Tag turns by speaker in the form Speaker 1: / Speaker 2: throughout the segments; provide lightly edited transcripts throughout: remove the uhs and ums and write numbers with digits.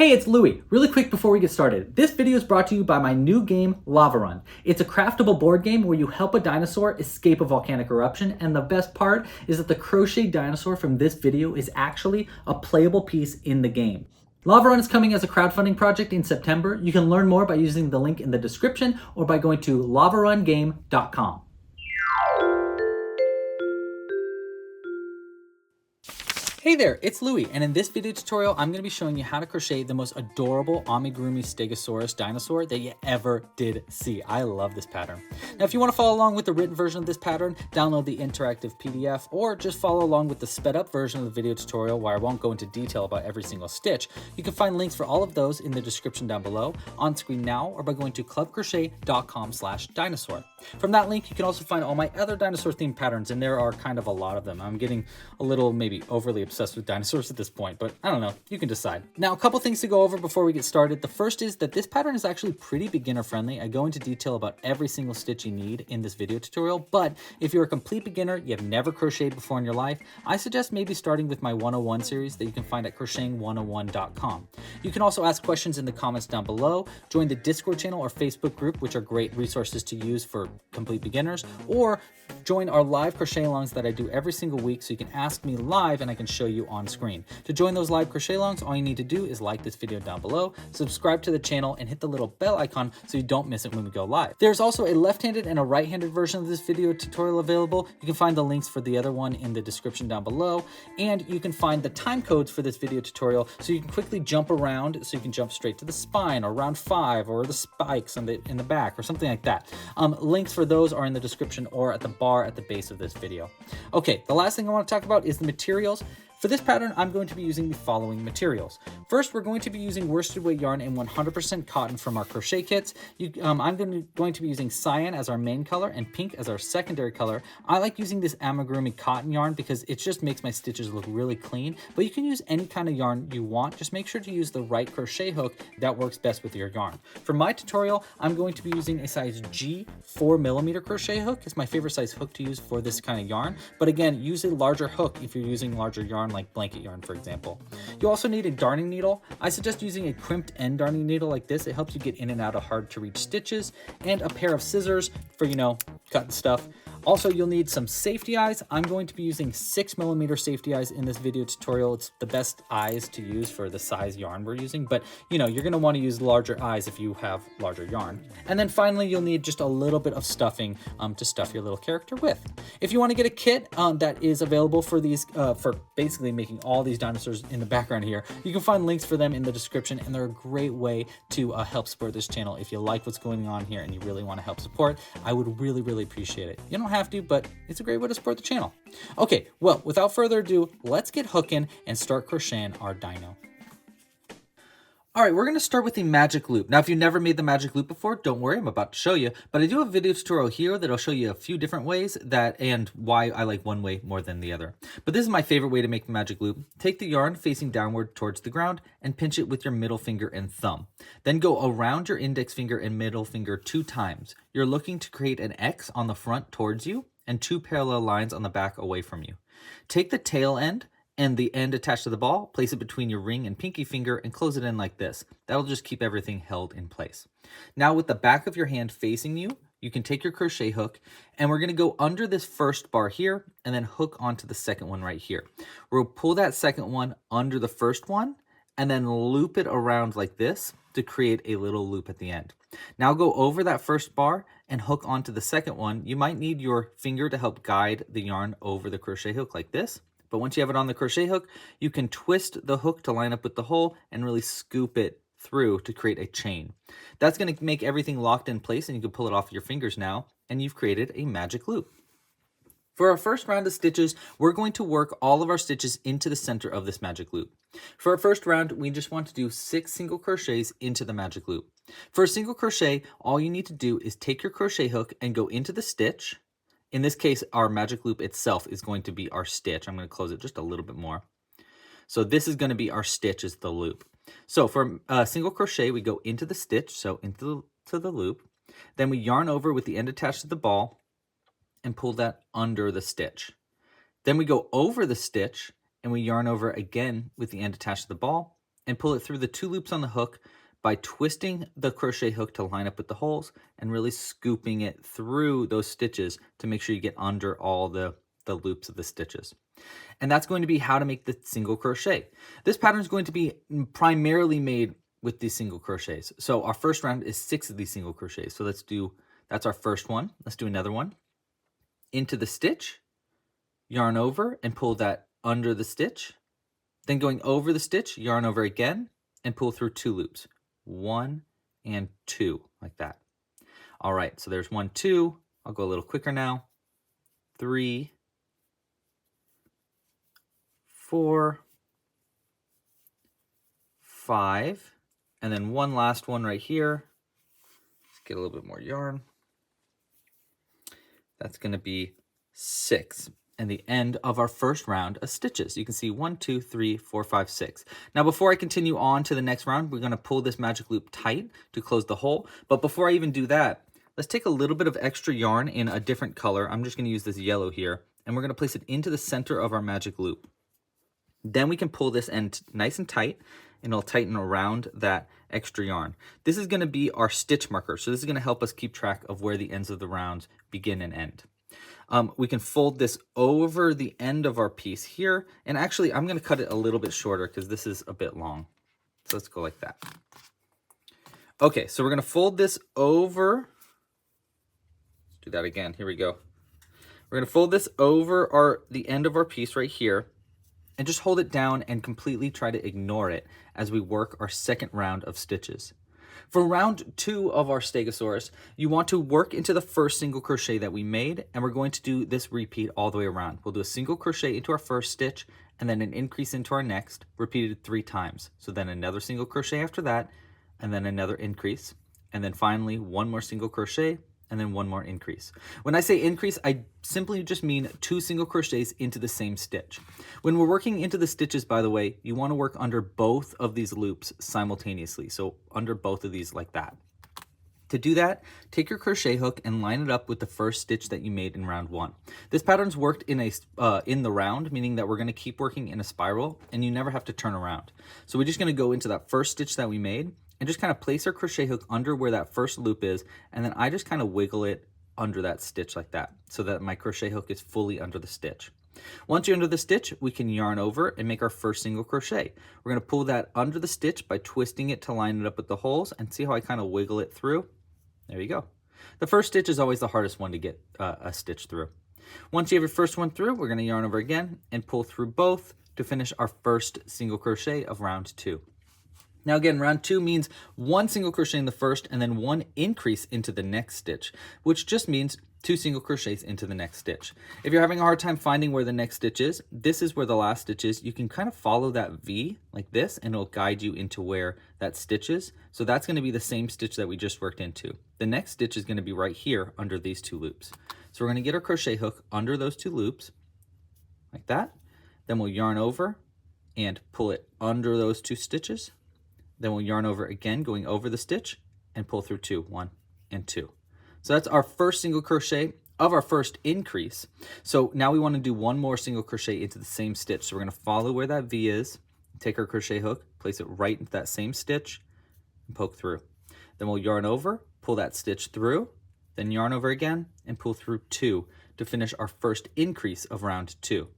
Speaker 1: Hey, it's Louie. Really quick before we get started, this video is brought to you by my new game, Lava Run. It's a craftable board game where you help a dinosaur escape a volcanic eruption, and the best part is that the crochet dinosaur from this video is actually a playable piece in the game. Lava Run is coming as a crowdfunding project in September. You can learn more by using the link in the description or by going to lavarungame.com. Hey there, it's Louie, and in this video tutorial, I'm going to be showing you how to crochet the most adorable Amigurumi Stegosaurus dinosaur that you ever did see. I love this pattern. Now, if you want to follow along with the written version of this pattern, download the interactive PDF, or just follow along with the sped up version of the video tutorial where I won't go into detail about every single stitch. You can find links for all of those in the description down below, on screen now, or by going to clubcrochet.com/dinosaur. From that link, you can also find all my other dinosaur themed patterns, and there are kind of a lot of them. I'm getting a little maybe overly obsessed with dinosaurs at this point, but I don't know, you can decide. Now, a couple things to go over before we get started. The first is that this pattern is actually pretty beginner friendly. I go into detail about every single stitch you need in this video tutorial, but if you're a complete beginner, you have never crocheted before in your life, I suggest maybe starting with my 101 series that you can find at crocheting101.com. You can also ask questions in the comments down below, join the Discord channel or Facebook group, which are great resources to use for complete beginners, or join our live crochet alongs that I do every single week so you can ask me live and I can show you on screen. To join those live crochet alongs, all you need to do is like this video down below, subscribe to the channel, and hit the little bell icon so you don't miss it when we go live. There's also a left-handed and a right-handed version of this video tutorial available. You can find the links for the other one in the description down below, and you can find the time codes for this video tutorial so you can quickly jump around, so you can jump straight to the spine or round 5 or the spikes in the back or something like that. Links for those are in the description or at the bar at the base of this video. Okay, the last thing I want to talk about is the materials. For this pattern, I'm going to be using the following materials. First, we're going to be using worsted weight yarn and 100% cotton from our crochet kits. I'm going to be using cyan as our main color and pink as our secondary color. I like using this Amigurumi cotton yarn because it just makes my stitches look really clean, but you can use any kind of yarn you want. Just make sure to use the right crochet hook that works best with your yarn. For my tutorial, I'm going to be using a size G 4mm crochet hook. It's my favorite size hook to use for this kind of yarn, but again, use a larger hook if you're using larger yarn like blanket yarn, for example. You also need a darning needle. I suggest using a crimped end darning needle like this. It helps you get in and out of hard to reach stitches, and a pair of scissors for, cutting stuff. Also, you'll need some safety eyes. I'm going to be using 6mm safety eyes in this video tutorial. It's the best eyes to use for the size yarn we're using, but you're going to want to use larger eyes if you have larger yarn. And then finally, you'll need just a little bit of stuffing to stuff your little character with. If you want to get a kit that is available for these, for basically making all these dinosaurs in the background here, you can find links for them in the description, and they're a great way to help support this channel. If you like what's going on here and you really want to help support, I would really, really appreciate it. You don't have to, but it's a great way to support the channel. Okay, well, without further ado, let's get hooking and start crocheting our dino. All right, we're going to start with the magic loop. Now, if you've never made the magic loop before, don't worry, I'm about to show you, but I do have a video tutorial here that'll show you a few different ways and why I like one way more than the other. But this is my favorite way to make the magic loop. Take the yarn facing downward towards the ground and pinch it with your middle finger and thumb. Then go around your index finger and middle finger 2 times. You're looking to create an X on the front towards you and 2 parallel lines on the back away from you. Take the tail end and the end attached to the ball, place it between your ring and pinky finger, and close it in like this. That'll just keep everything held in place. Now, with the back of your hand facing you, you can take your crochet hook, and we're going to go under this first bar here and then hook onto the second one right here. We'll pull that second one under the first one and then loop it around like this to create a little loop at the end. Now go over that first bar and hook onto the second one. You might need your finger to help guide the yarn over the crochet hook like this. But once you have it on the crochet hook, you can twist the hook to line up with the hole and really scoop it through to create a chain. That's going to make everything locked in place, and you can pull it off your fingers now, and you've created a magic loop. For our first round of stitches, we're going to work all of our stitches into the center of this magic loop. For our first round, we just want to do 6 single crochets into the magic loop. For a single crochet, all you need to do is take your crochet hook and go into the stitch. In this case, our magic loop itself is going to be our stitch. I'm going to close it just a little bit more. So this is going to be our stitch as the loop. So for a single crochet, we go into the stitch, so into the loop. Then we yarn over with the end attached to the ball and pull that under the stitch. Then we go over the stitch and we yarn over again with the end attached to the ball and pull it through the 2 loops on the hook by twisting the crochet hook to line up with the holes and really scooping it through those stitches to make sure you get under all the loops of the stitches. And that's going to be how to make the single crochet. This pattern is going to be primarily made with these single crochets. So our first round is 6 of these single crochets. So that's our first one. Let's do another one. Into the stitch, yarn over and pull that under the stitch. Then going over the stitch, yarn over again and pull through 2 loops. 1 and 2, like that. All right, so there's 1, 2. I'll go a little quicker now. 3, 4, 5, and then one last one right here. Let's get a little bit more yarn. That's going to be 6, and the end of our first round of stitches. You can see 1, 2, 3, 4, 5, 6. Now, before I continue on to the next round, we're going to pull this magic loop tight to close the hole. But before I even do that, let's take a little bit of extra yarn in a different color. I'm just going to use this yellow here, and we're going to place it into the center of our magic loop. Then we can pull this end nice and tight, and it'll tighten around that extra yarn. This is going to be our stitch marker, so this is going to help us keep track of where the ends of the rounds begin and end. We can fold this over the end of our piece here, and actually I'm going to cut it a little bit shorter because this is a bit long. So let's go like that. Okay, so we're going to fold this over. Let's do that again. Here we go. We're going to fold this over the end of our piece right here, and just hold it down and completely try to ignore it as we work our second round of stitches. For round 2 of our Stegosaurus, you want to work into the first single crochet that we made, and we're going to do this repeat all the way around. We'll do a single crochet into our first stitch, and then an increase into our next, repeated 3 times. So then another single crochet after that, and then another increase, and then finally one more single crochet, and then one more increase. When I say increase, I simply just mean 2 single crochets into the same stitch. When we're working into the stitches, by the way, you want to work under both of these loops simultaneously. So under both of these like that. To do that, take your crochet hook and line it up with the first stitch that you made in round 1. This pattern's worked in the round, meaning that we're going to keep working in a spiral and you never have to turn around. So we're just going to go into that first stitch that we made and just kind of place our crochet hook under where that first loop is, and then I just kind of wiggle it under that stitch like that so that my crochet hook is fully under the stitch. Once you're under the stitch, we can yarn over and make our first single crochet. We're going to pull that under the stitch by twisting it to line it up with the holes, and see how I kind of wiggle it through? There you go. The first stitch is always the hardest one to get a stitch through. Once you have your first one through, we're going to yarn over again and pull through both to finish our first single crochet of round 2. Now again, round 2 means 1 single crochet in the first and then 1 increase into the next stitch, which just means 2 single crochets into the next stitch. If you're having a hard time finding where the next stitch is, this is where the last stitch is. You can kind of follow that V like this and it'll guide you into where that stitch is. So that's going to be the same stitch that we just worked into. The next stitch is going to be right here under these 2 loops. So we're going to get our crochet hook under those 2 loops like that. Then we'll yarn over and pull it under those 2 stitches. Then we'll yarn over again, going over the stitch, and pull through 2, 1 and 2. So that's our first single crochet of our first increase. So now we want to do 1 more single crochet into the same stitch. So we're going to follow where that V is, take our crochet hook, place it right into that same stitch, and poke through. Then we'll yarn over, pull that stitch through, then yarn over again, and pull through 2 to finish our first increase of round 2.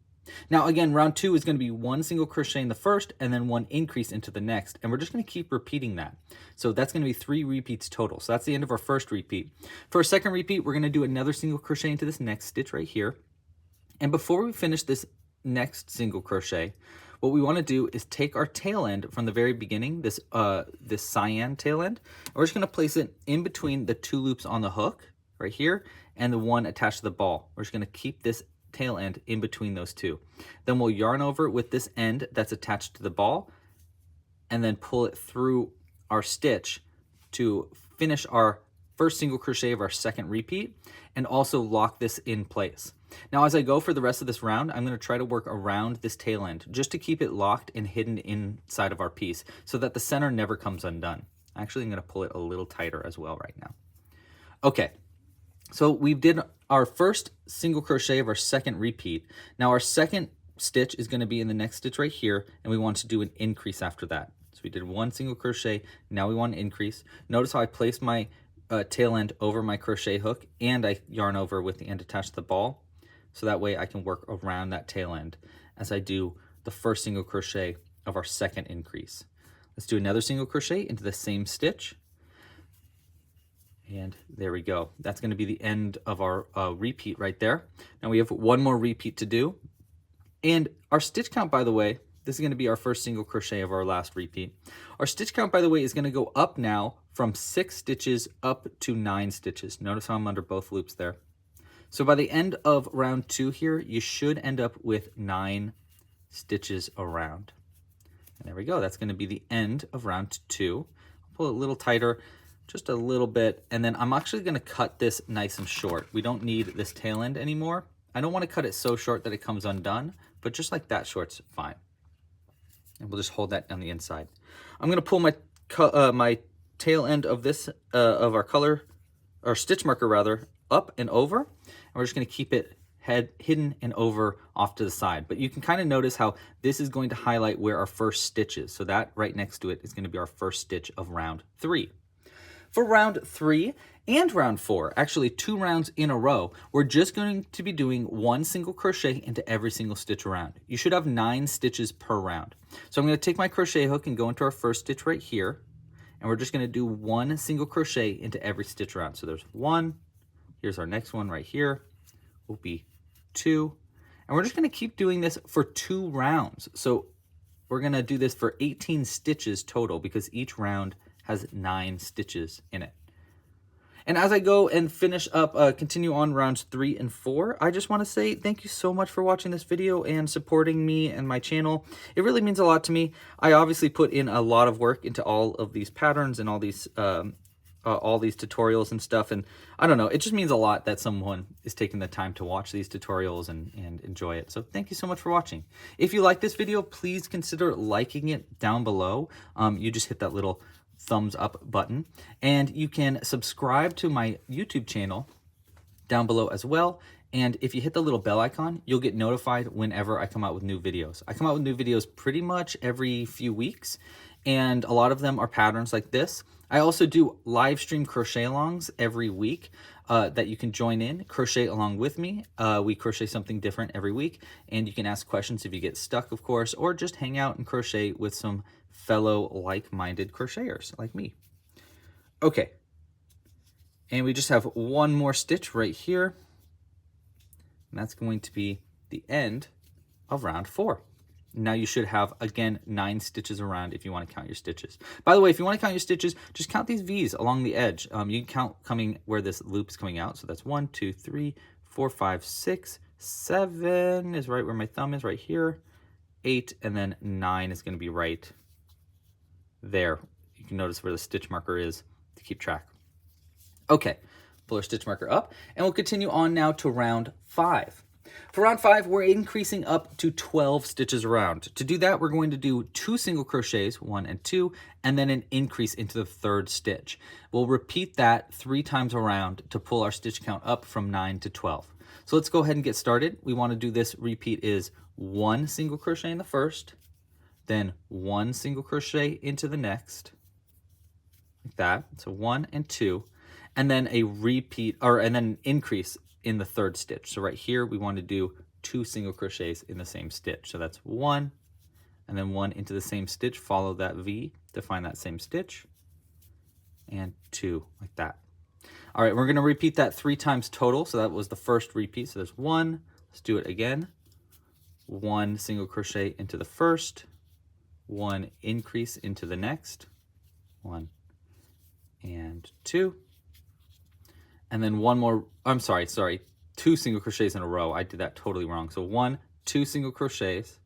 Speaker 1: Now again, round 2 is going to be 1 single crochet in the first and then 1 increase into the next, and we're just going to keep repeating that. So that's going to be 3 repeats total. So that's the end of our first repeat. For our second repeat, we're going to do another single crochet into this next stitch right here. And before we finish this next single crochet, what we want to do is take our tail end from the very beginning, this cyan tail end, and we're just going to place it in between the 2 loops on the hook right here and the one attached to the ball. We're just going to keep this tail end in between those 2. Then we'll yarn over with this end that's attached to the ball and then pull it through our stitch to finish our first single crochet of our second repeat and also lock this in place. Now as I go for the rest of this round, I'm going to try to work around this tail end just to keep it locked and hidden inside of our piece so that the center never comes undone. Actually, I'm going to pull it a little tighter as well right now. Okay. So we did our first single crochet of our second repeat. Now our second stitch is going to be in the next stitch right here, and we want to do an increase after that. So we did 1 single crochet. Now we want to increase. Notice how I place my tail end over my crochet hook, and I yarn over with the end attached to the ball, so that way I can work around that tail end as I do the first single crochet of our second increase. Let's do another single crochet into the same stitch. And there we go. That's going to be the end of our repeat right there. Now we have one more repeat to do. And our stitch count, by the way, this is going to be our first single crochet of our last repeat. Our stitch count, by the way, is going to go up now from 6 stitches up to 9 stitches. Notice how I'm under both loops there. So by the end of round 2 here, you should end up with 9 stitches around. And there we go. That's going to be the end of round 2. Pull it a little tighter, just a little bit, and then I'm actually going to cut this nice and short. We don't need this tail end anymore. I don't want to cut it so short that it comes undone, but just like that short's fine. And we'll just hold that on the inside. I'm going to pull my my tail end of this of our color, or stitch marker rather, up and over, and we're just going to keep it hidden and over off to the side. But you can kind of notice how this is going to highlight where our first stitch is. So that right next to it is going to be our first stitch of round 3. For round 3 and round 4, actually 2 rounds in a row, we're just going to be doing 1 single crochet into every single stitch around. You should have 9 stitches per round. So I'm going to take my crochet hook and go into our first stitch right here, and we're just going to do 1 single crochet into every stitch around. So there's 1, here's our next one right here, will be 2, and we're just going to keep doing this for 2 rounds. So we're going to do this for 18 stitches total, because each round has 9 stitches in it. And as I go and finish up, continue on rounds 3 and 4, I just want to say thank you so much for watching this video and supporting me and my channel. It really means a lot to me. I obviously put in a lot of work into all of these patterns and all these tutorials and stuff, and I don't know, it just means a lot that someone is taking the time to watch these tutorials and enjoy it. So thank you so much for watching. If you like this video, please consider liking it down below. You just hit that little thumbs up button, and you can subscribe to my YouTube channel down below as well. And if you hit the little bell icon, you'll get notified whenever I come out with new videos. I come out with new videos pretty much every few weeks, and a lot of them are patterns like this. I also do live stream crochet alongs every week that you can join in, crochet along with me. We crochet something different every week, and you can ask questions if you get stuck, of course, or just hang out and crochet with some fellow like-minded crocheters like me. Okay, and we just have one more stitch right here, and that's going to be the end of round 4. Now you should have, again, 9 stitches around if you want to count your stitches. By the way, if you want to count your stitches, just count these V's along the edge. You can count coming where this loop is coming out. So that's 1, 2, 3, 4, 5, 6, 7 is right where my thumb is, right here. 8, and then 9 is going to be right there. You can notice where the stitch marker is to keep track. Okay, pull our stitch marker up, and we'll continue on now to round 5. For round 5, we're increasing up to 12 stitches around. To do that, we're going to do 2 single crochets, 1 and 2, and then an increase into the 3rd stitch. We'll repeat that 3 times around to pull our stitch count up from 9 to 12. So let's go ahead and get started. We want to do this repeat is 1 single crochet in the first, then 1 single crochet into the next, like that. So 1 and 2, and then a repeat, and then an increase in the 3rd stitch. So right here, we want to do 2 single crochets in the same stitch. So that's 1, and then 1 into the same stitch, follow that V to find that same stitch, and 2, like that. All right, we're going to repeat that 3 times total. So that was the first repeat. So there's 1, let's do it again. 1 single crochet into the first, 1 increase into the next, 1 and 2, and then 1 more, I'm sorry, 2 single crochets in a row. I did that totally wrong. So 1, 2 single crochets,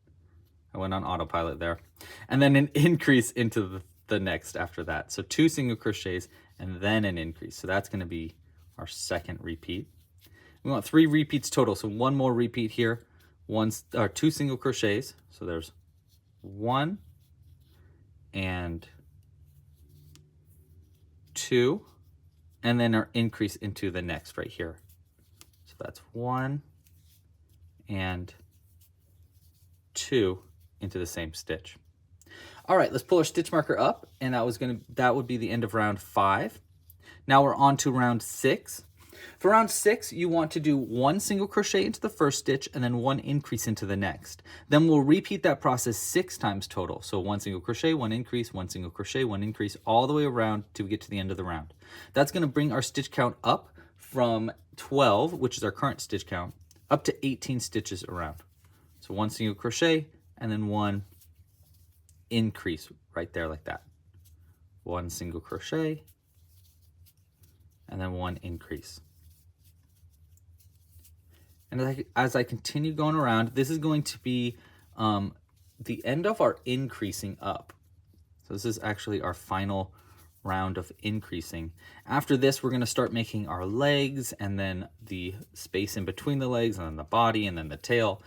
Speaker 1: I went on autopilot there, and then an increase into the next after that. So 2 single crochets and then an increase. So that's going to be our 2nd repeat. We want 3 repeats total. So 1 more repeat here, 2 single crochets. So there's 1 and 2, and then our increase into the next right here. So that's 1 and 2 into the same stitch. All right, let's pull our stitch marker up, and that would be the end of round 5. Now we're on to round 6. For round 6, you want to do 1 single crochet into the first stitch and then 1 increase into the next. Then we'll repeat that process 6 times total. So 1 single crochet, 1 increase, 1 single crochet, 1 increase, all the way around till we get to the end of the round. That's going to bring our stitch count up from 12, which is our current stitch count, up to 18 stitches around. So 1 single crochet and then 1 increase right there like that. 1 single crochet and then 1 increase. And as I continue going around, this is going to be the end of our increasing up. So this is actually our final round of increasing. After this, we're going to start making our legs and then the space in between the legs and then the body and then the tail.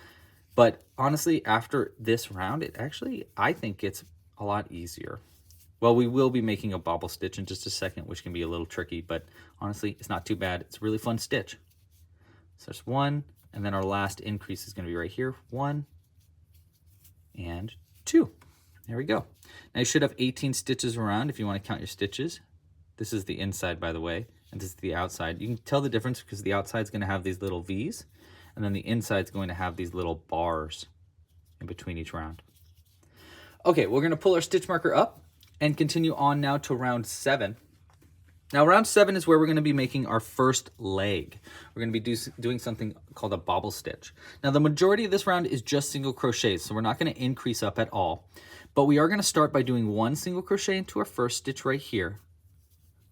Speaker 1: But honestly, after this round, it actually, I think, gets a lot easier. Well, we will be making a bobble stitch in just a second, which can be a little tricky, but honestly, it's not too bad. It's a really fun stitch. So there's 1, and then our last increase is going to be right here. 1 and 2. There we go. Now you should have 18 stitches around if you want to count your stitches. This is the inside, by the way, and this is the outside. You can tell the difference because the outside is going to have these little V's, and then the inside is going to have these little bars in between each round. Okay, we're going to pull our stitch marker up and continue on now to round 7. Now round 7 is where we're going to be making our first leg. We're going to be doing something called a bobble stitch. Now the majority of this round is just single crochets, so we're not going to increase up at all. But we are going to start by doing 1 single crochet into our first stitch right here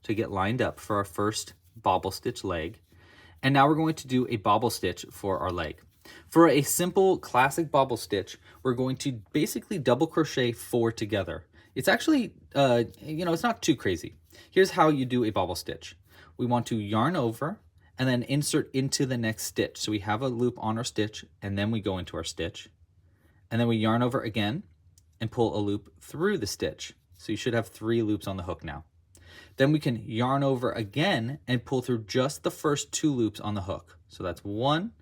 Speaker 1: to get lined up for our first bobble stitch leg. And now we're going to do a bobble stitch for our leg. For a simple classic bobble stitch, we're going to basically double crochet 4 together. It's actually, it's not too crazy. Here's how you do a bobble stitch. We want to yarn over and then insert into the next stitch. So we have a loop on our stitch and then we go into our stitch. And then we yarn over again and pull a loop through the stitch. So you should have 3 loops on the hook now. Then we can yarn over again and pull through just the first 2 loops on the hook. So that's 1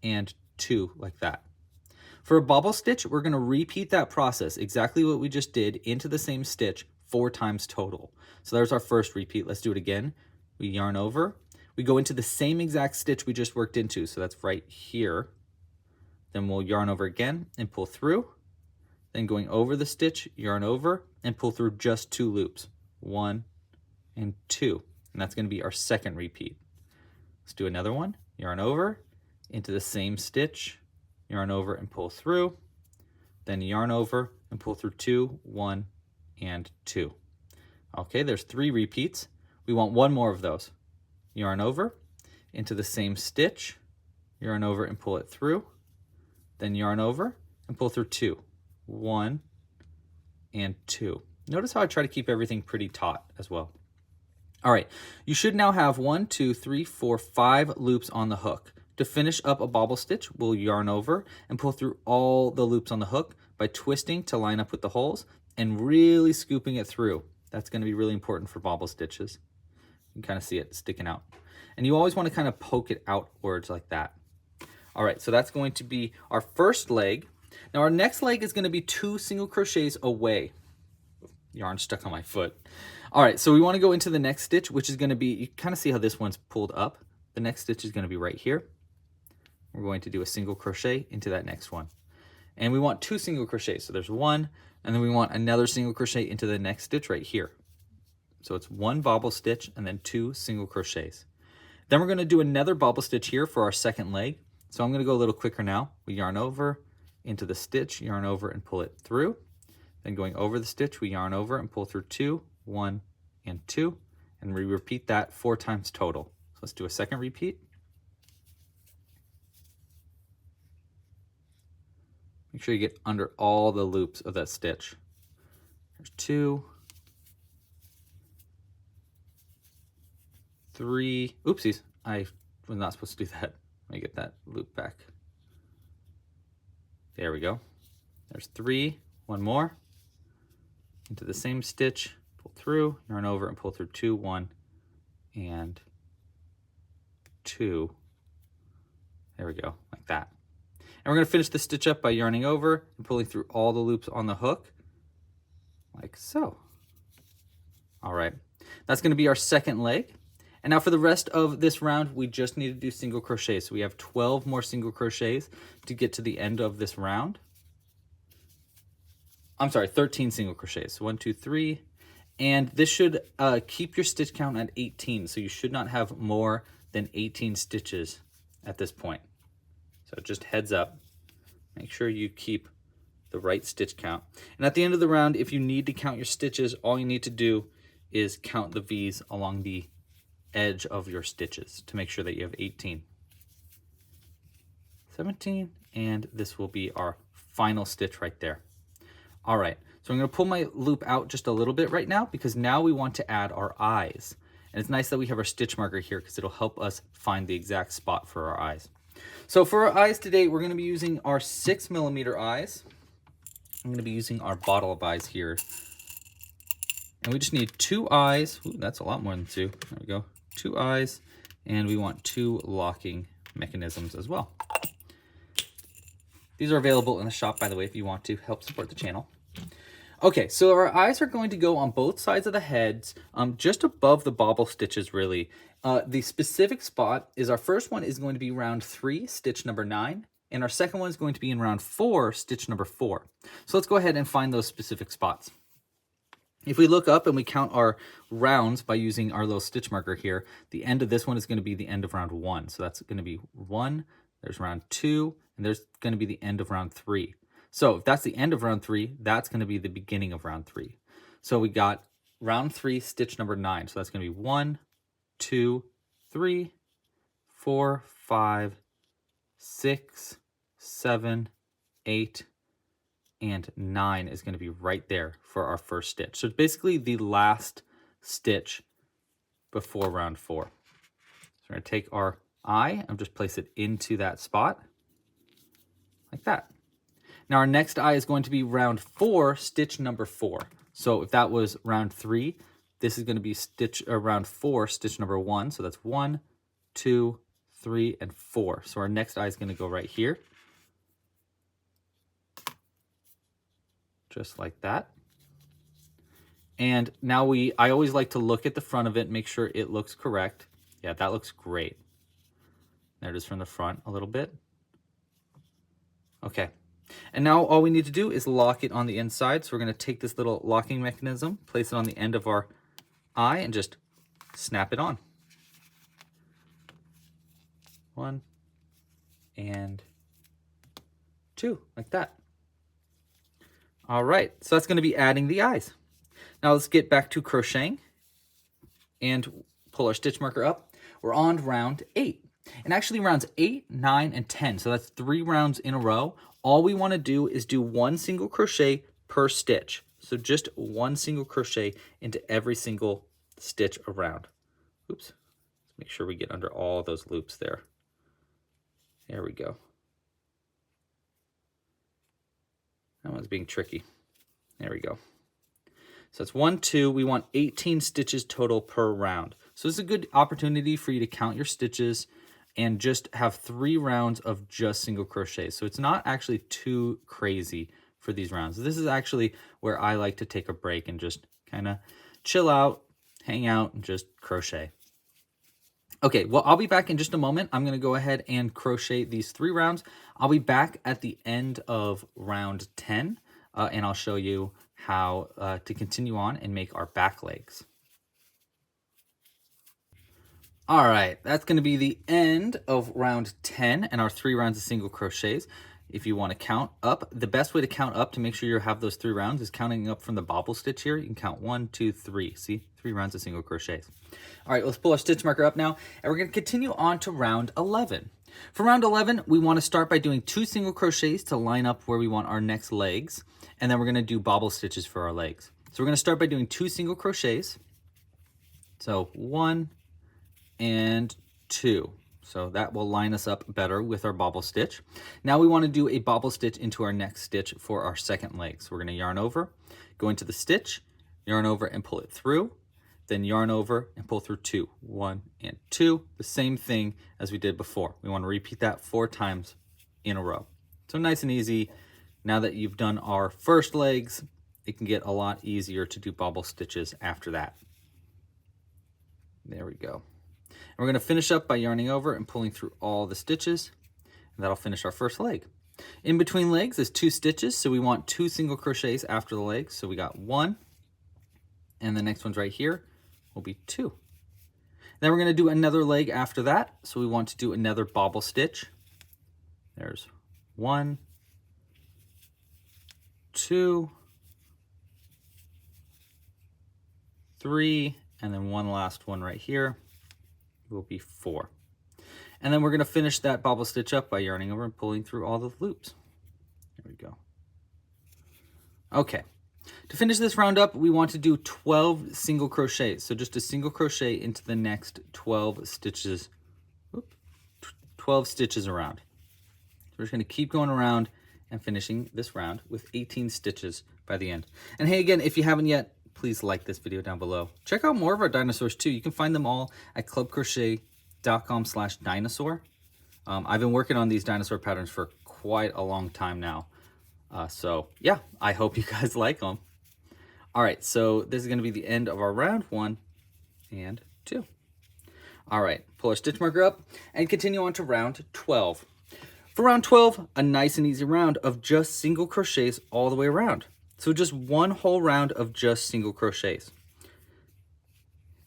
Speaker 1: and 2 like that. For a bobble stitch, we're going to repeat that process, exactly what we just did, into the same stitch 4 times total. So there's our first repeat. Let's do it again. We yarn over. We go into the same exact stitch we just worked into, so that's right here. Then we'll yarn over again and pull through. Then going over the stitch, yarn over, and pull through just 2 loops, 1 and 2. And that's going to be our second repeat. Let's do another one. Yarn over, into the same stitch, yarn over and pull through, then yarn over and pull through 2, 1, and 2. Okay, there's 3 repeats. We want 1 more of those. Yarn over, into the same stitch, yarn over and pull it through, then yarn over and pull through 2, 1, and 2. Notice how I try to keep everything pretty taut as well. All right, you should now have 1, 2, 3, 4, 5 loops on the hook. To finish up a bobble stitch, we'll yarn over and pull through all the loops on the hook by twisting to line up with the holes and really scooping it through. That's going to be really important for bobble stitches. You can kind of see it sticking out. And you always want to kind of poke it outwards like that. All right, so that's going to be our first leg. Now our next leg is going to be 2 single crochets away. Yarn stuck on my foot. All right, so we want to go into the next stitch, which is going to be, you kind of see how this one's pulled up. The next stitch is going to be right here. We're going to do a single crochet into that next one. And we want 2 single crochets. So there's 1, and then we want another single crochet into the next stitch right here. So it's 1 bobble stitch and then 2 single crochets. Then we're going to do another bobble stitch here for our second leg. So I'm going to go a little quicker now. We yarn over into the stitch, yarn over and pull it through. Then going over the stitch, we yarn over and pull through 2, 1, and 2. And we repeat that 4 times total. So let's do a second repeat. Make sure you get under all the loops of that stitch. There's 2, 3. Oopsies, I was not supposed to do that. Let me get that loop back. There we go. There's 3, 1 more. Into the same stitch, pull through, yarn over and pull through 2, 1, and 2. There we go, like that. And we're going to finish the stitch up by yarning over and pulling through all the loops on the hook like so. All right, that's going to be our second leg. And now for the rest of this round, we just need to do single crochets. So we have 12 more single crochets to get to the end of this round. I'm sorry, 13 single crochets. 1, 2, 3. And this should keep your stitch count at 18. So you should not have more than 18 stitches at this point. So just heads up, make sure you keep the right stitch count. And at the end of the round, if you need to count your stitches, all you need to do is count the V's along the edge of your stitches to make sure that you have 18, 17, and this will be our final stitch right there. All right, so I'm going to pull my loop out just a little bit right now because now we want to add our eyes. And it's nice that we have our stitch marker here because it'll help us find the exact spot for our eyes. So for our eyes today, we're going to be using our 6mm eyes. I'm going to be using our bottle of eyes here. And we just need 2 eyes. Ooh, that's a lot more than 2. There we go. 2 eyes, and we want 2 locking mechanisms as well. These are available in the shop, by the way, if you want to help support the channel. Okay, so our eyes are going to go on both sides of the heads, just above the bobble stitches, really. The specific spot is our first one is going to be round 3, stitch number 9, and our second one is going to be in round 4, stitch number 4. So let's go ahead and find those specific spots. If we look up and we count our rounds by using our little stitch marker here, the end of this one is going to be the end of round 1. So that's going to be 1, there's round 2, and there's going to be the end of round 3. So if that's the end of round 3, that's going to be the beginning of round 3. So we got round 3, stitch number 9. So that's going to be 1, 2, 3, 4, 5, 6, 7, 8, and 9 is going to be right there for our first stitch. So it's basically the last stitch before round 4. So we're going to take our eye and just place it into that spot like that. Now our next eye is going to be round 4, stitch number 4. So if that was round 3, this is going to be round 4, stitch number 1. So that's 1, 2, 3, and 4. So our next eye is going to go right here. Just like that. And now I always like to look at the front of it, make sure it looks correct. Yeah, that looks great. There it is from the front a little bit. Okay. And now all we need to do is lock it on the inside. So we're going to take this little locking mechanism, place it on the end of our eye, and just snap it on. 1 and 2, like that. All right, so that's going to be adding the eyes. Now let's get back to crocheting and pull our stitch marker up. We're on round 8. And actually rounds 8, 9, and 10. So that's 3 rounds in a row. All we want to do is do 1 single crochet per stitch. So just 1 single crochet into every single stitch around. Oops. Let's make sure we get under all those loops there. There we go. That one's being tricky. There we go. So it's 1, 2. We want 18 stitches total per round. So this is a good opportunity for you to count your stitches and just have 3 rounds of just single crochet. So it's not actually too crazy for these rounds. This is actually where I like to take a break and just kind of chill out, hang out, and just crochet. Okay, well, I'll be back in just a moment. I'm going to go ahead and crochet these 3 rounds. I'll be back at the end of round 10, and I'll show you how to continue on and make our back legs. All right, that's going to be the end of round 10 and our 3 rounds of single crochets. If you want to count up, the best way to count up to make sure you have those 3 rounds is counting up from the bobble stitch here. You can count 1, 2, 3. See, 3 rounds of single crochets. All right, let's pull our stitch marker up now, and we're going to continue on to round 11. For round 11, we want to start by doing 2 single crochets to line up where we want our next legs, and then we're going to do bobble stitches for our legs. So we're going to start by doing 2 single crochets. So 1 and 2. So that will line us up better with our bobble stitch. Now we want to do a bobble stitch into our next stitch for our second leg. So we're going to yarn over, go into the stitch, yarn over and pull it through, then yarn over and pull through 2. 1 and 2. The same thing as we did before. We want to repeat that 4 times in a row. So nice and easy. Now that you've done our first legs, it can get a lot easier to do bobble stitches after that. There we go. And we're going to finish up by yarning over and pulling through all the stitches, and that'll finish our first leg. In between legs is 2 stitches, so we want 2 single crochets after the legs. So we got 1, and the next one's right here will be 2. Then we're going to do another leg after that, so we want to do another bobble stitch. There's 1, 2, 3, and then one last one right here will be 4. And then we're going to finish that bobble stitch up by yarning over and pulling through all the loops. There we go. Okay. To finish this round up, we want to do 12 single crochets. So just a single crochet into the next 12 stitches. 12 stitches around. So we're just going to keep going around and finishing this round with 18 stitches by the end. And hey, again, if you haven't yet, please like this video down below. Check out more of our dinosaurs too. You can find them all at clubcrochet.com/dinosaur. I've been working on these dinosaur patterns for quite a long time now. So yeah, I hope you guys like them. All right, so this is going to be the end of our round 1 and 2. All right, pull our stitch marker up and continue on to round 12. For round 12, a nice and easy round of just single crochets all the way around. So just one whole round of just single crochets.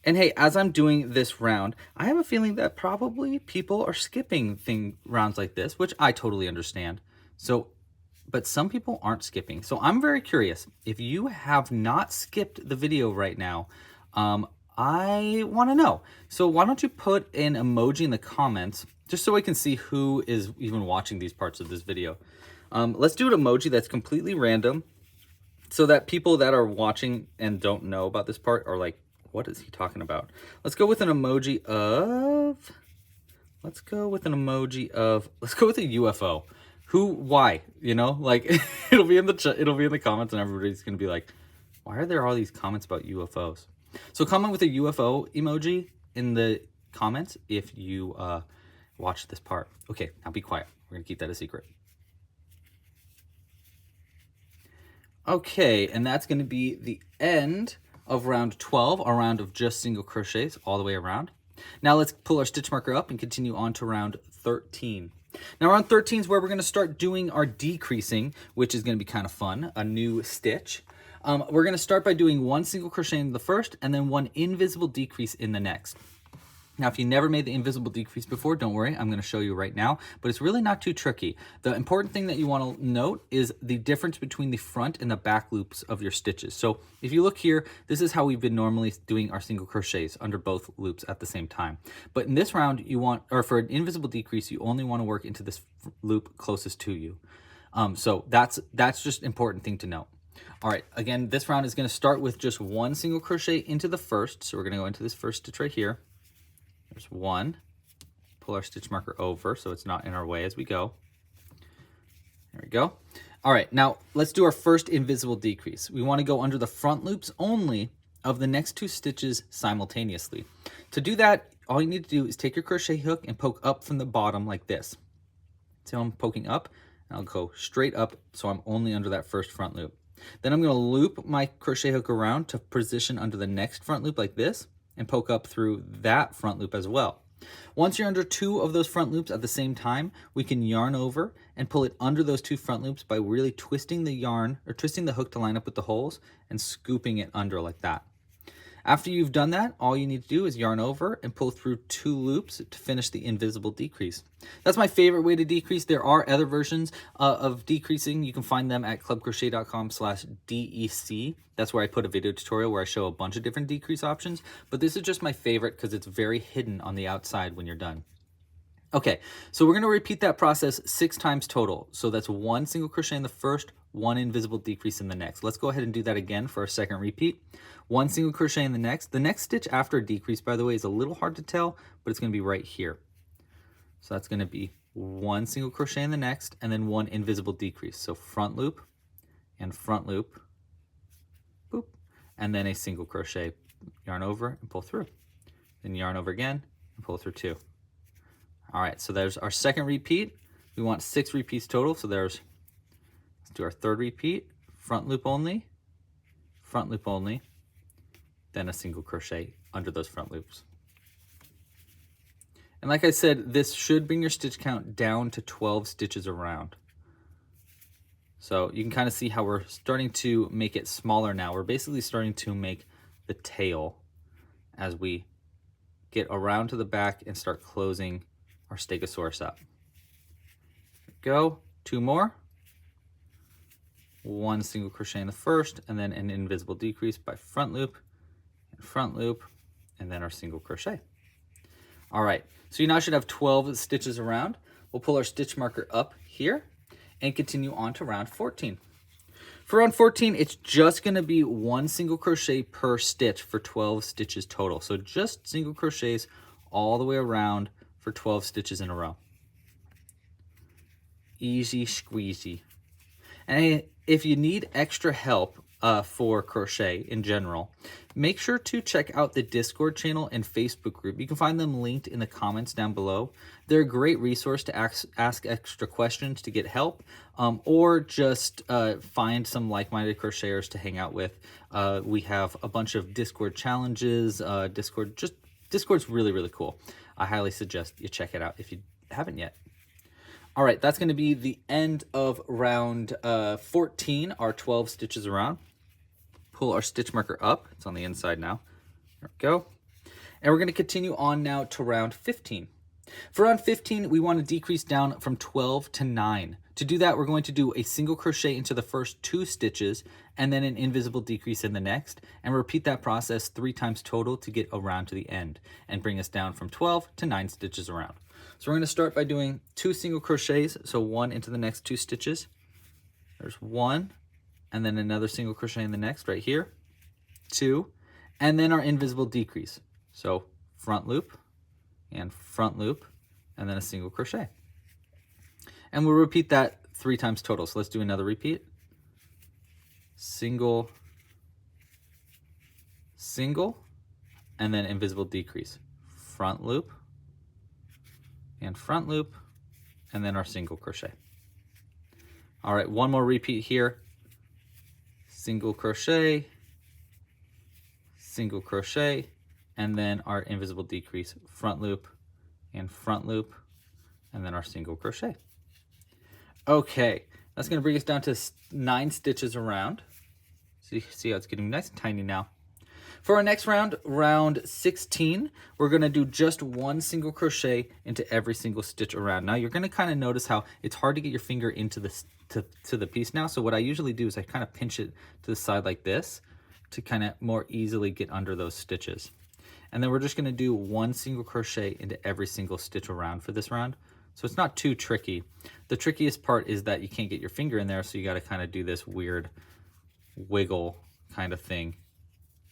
Speaker 1: And hey, as I'm doing this round, I have a feeling that probably people are skipping rounds like this, which I totally understand. But some people aren't skipping. So I'm very curious. If you have not skipped the video right now, I want to know. So why don't you put an emoji in the comments, just so I can see who is even watching these parts of this video. Let's do an emoji that's completely random, so that people that are watching and don't know about this part are like, what is he talking about? Let's go with an emoji of, let's go with a UFO. Why? You know, like it'll be in the comments, and everybody's gonna be like, why are there all these comments about UFOs? So comment with a UFO emoji in the comments if you watch this part. Okay, now be quiet. We're gonna keep that a secret. Okay, and that's going to be the end of round 12, a round of just single crochets all the way around. Now let's pull our stitch marker up and continue on to round 13. Now round 13 is where we're going to start doing our decreasing, which is going to be kind of fun, a new stitch. We're going to start by doing 1 single crochet in the first and then 1 invisible decrease in the next. Now, if you never made the invisible decrease before, don't worry, I'm going to show you right now, but it's really not too tricky. The important thing that you want to note is the difference between the front and the back loops of your stitches. So if you look here, this is how we've been normally doing our single crochets under both loops at the same time. But in this round, for an invisible decrease, you only want to work into this loop closest to you. So that's just an important thing to note. All right, again, this round is going to start with just 1 single crochet into the first. So we're going to go into this first stitch right here. There's 1, pull our stitch marker over so it's not in our way as we go. There we go. All right, now let's do our first invisible decrease. We want to go under the front loops only of the next 2 stitches simultaneously. To do that, all you need to do is take your crochet hook and poke up from the bottom like this. So I'm poking up, and I'll go straight up so I'm only under that first front loop. Then I'm going to loop my crochet hook around to position under the next front loop like this, and poke up through that front loop as well. Once you're under 2 of those front loops at the same time, we can yarn over and pull it under those 2 front loops by really twisting the yarn or twisting the hook to line up with the holes and scooping it under like that. After you've done that, all you need to do is yarn over and pull through 2 loops to finish the invisible decrease. That's my favorite way to decrease. There are other versions of decreasing. You can find them at clubcrochet.com/DEC. That's where I put a video tutorial where I show a bunch of different decrease options, but this is just my favorite because it's very hidden on the outside when you're done. Okay, so we're going to repeat that process 6 times total. So that's 1 single crochet in the first, 1 invisible decrease in the next. Let's go ahead and do that again for our second repeat. 1 single crochet in the next. The next stitch after a decrease, by the way, is a little hard to tell, but it's going to be right here. So that's going to be 1 single crochet in the next, and then 1 invisible decrease. So front loop and front loop, boop, and then a single crochet. Yarn over and pull through. Then yarn over again and pull through 2. All right, so there's our second repeat. We want 6 repeats total, so let's do our third repeat, front loop only, front loop only, then a single crochet under those front loops. And like I said, this should bring your stitch count down to 12 stitches around. So you can kind of see how we're starting to make it smaller now. We're basically starting to make the tail as we get around to the back and start closing our Stegosaurus up. Go, 2 more. 1 single crochet in the first, and then an invisible decrease by front loop, and then our single crochet. All right, so you now should have 12 stitches around. We'll pull our stitch marker up here and continue on to round 14. For round 14, it's just gonna be 1 single crochet per stitch for 12 stitches total. So just single crochets all the way around for 12 stitches in a row. Easy squeezy. And if you need extra help for crochet in general, make sure to check out the Discord channel and Facebook group. You can find them linked in the comments down below. They're a great resource to ask extra questions to get help, or just find some like-minded crocheters to hang out with. We have a bunch of Discord challenges. Discord's really, really cool. I highly suggest you check it out if you haven't yet. All right, that's going to be the end of round 14, our 12 stitches around. Pull our stitch marker up. It's on the inside now. There we go. And we're going to continue on now to round 15. For round 15, we want to decrease down from 12 to 9. To do that, we're going to do a single crochet into the first 2 stitches and then an invisible decrease in the next, and repeat that process 3 times total to get around to the end and bring us down from 12 to 9 stitches around. So we're going to start by doing 2 single crochets, so 1 into the next 2 stitches. There's 1, and then another single crochet in the next right here, 2, and then our invisible decrease. So front loop, and then a single crochet. And we'll repeat that 3 times total. So let's do another repeat. Single, single, and then invisible decrease. Front loop, and then our single crochet. All right, one more repeat here. Single crochet, and then our invisible decrease, front loop, and then our single crochet. Okay, that's gonna bring us down to 9 stitches around. So you can see how it's getting nice and tiny now. For our next round, round 16, we're gonna do just 1 single crochet into every single stitch around. Now you're gonna kind of notice how it's hard to get your finger into the to the piece now. So what I usually do is I kind of pinch it to the side like this to kind of more easily get under those stitches. And then we're just gonna do 1 single crochet into every single stitch around for this round. So it's not too tricky. The trickiest part is that you can't get your finger in there, so you gotta kind of do this weird wiggle kind of thing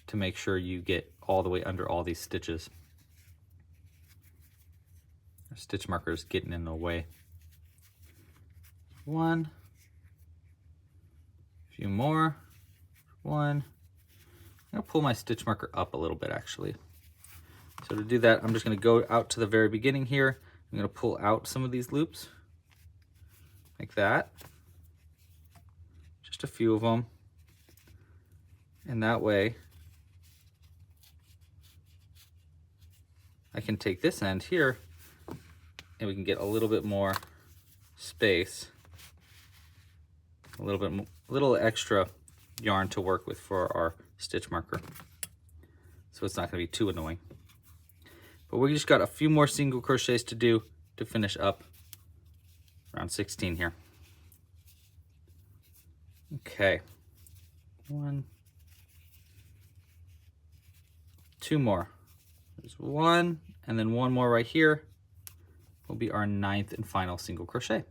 Speaker 1: to make sure you get all the way under all these stitches. Our stitch marker is getting in the way. 1, a few more, 1. I'm gonna pull my stitch marker up a little bit actually. So to do that, I'm just gonna go out to the very beginning here. I'm gonna pull out some of these loops like that. Just a few of them. And that way, I can take this end here and we can get a little bit more space, a little extra yarn to work with for our stitch marker. So it's not gonna be too annoying. But we just got a few more single crochets to do to finish up round 16 here. Okay, 1, 2 more. There's 1, and then 1 more right here will be our 9th and final single crochet.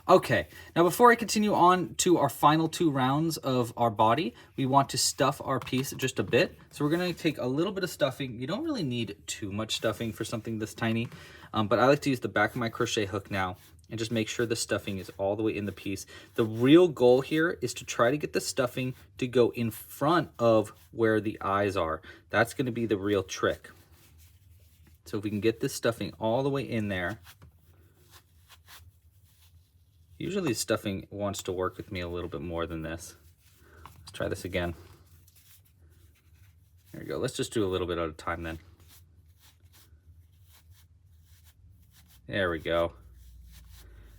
Speaker 1: Okay, now before I continue on to our final 2 rounds of our body, we want to stuff our piece just a bit. So we're gonna take a little bit of stuffing. You don't really need too much stuffing for something this tiny, but I like to use the back of my crochet hook now and just make sure the stuffing is all the way in the piece. The real goal here is to try to get the stuffing to go in front of where the eyes are. That's gonna be the real trick. So if we can get this stuffing all the way in there, usually stuffing wants to work with me a little bit more than this. Let's try this again. There we go. Let's just do a little bit at a time then. There we go.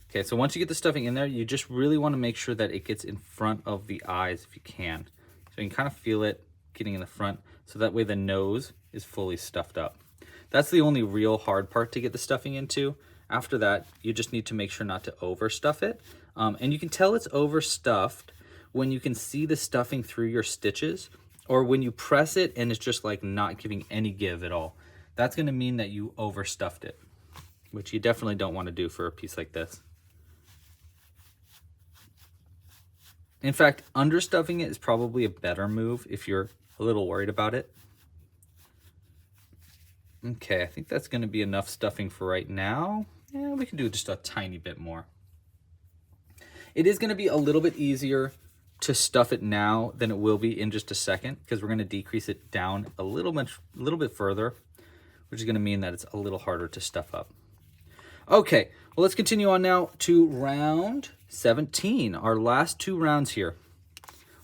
Speaker 1: Okay, so once you get the stuffing in there, you just really want to make sure that it gets in front of the eyes if you can. So you can kind of feel it getting in the front, so that way the nose is fully stuffed up. That's the only real hard part to get the stuffing into. After that, you just need to make sure not to overstuff it. And you can tell it's overstuffed when you can see the stuffing through your stitches, or when you press it and it's just like not giving any give at all. That's going to mean that you overstuffed it, which you definitely don't want to do for a piece like this. In fact, understuffing it is probably a better move if you're a little worried about it. Okay, I think that's going to be enough stuffing for right now. Yeah, we can do just a tiny bit more. It is going to be a little bit easier to stuff it now than it will be in just a second, because we're going to decrease it down a little bit further, which is going to mean that it's a little harder to stuff up. Okay, well, let's continue on now to round 17, our last 2 rounds here.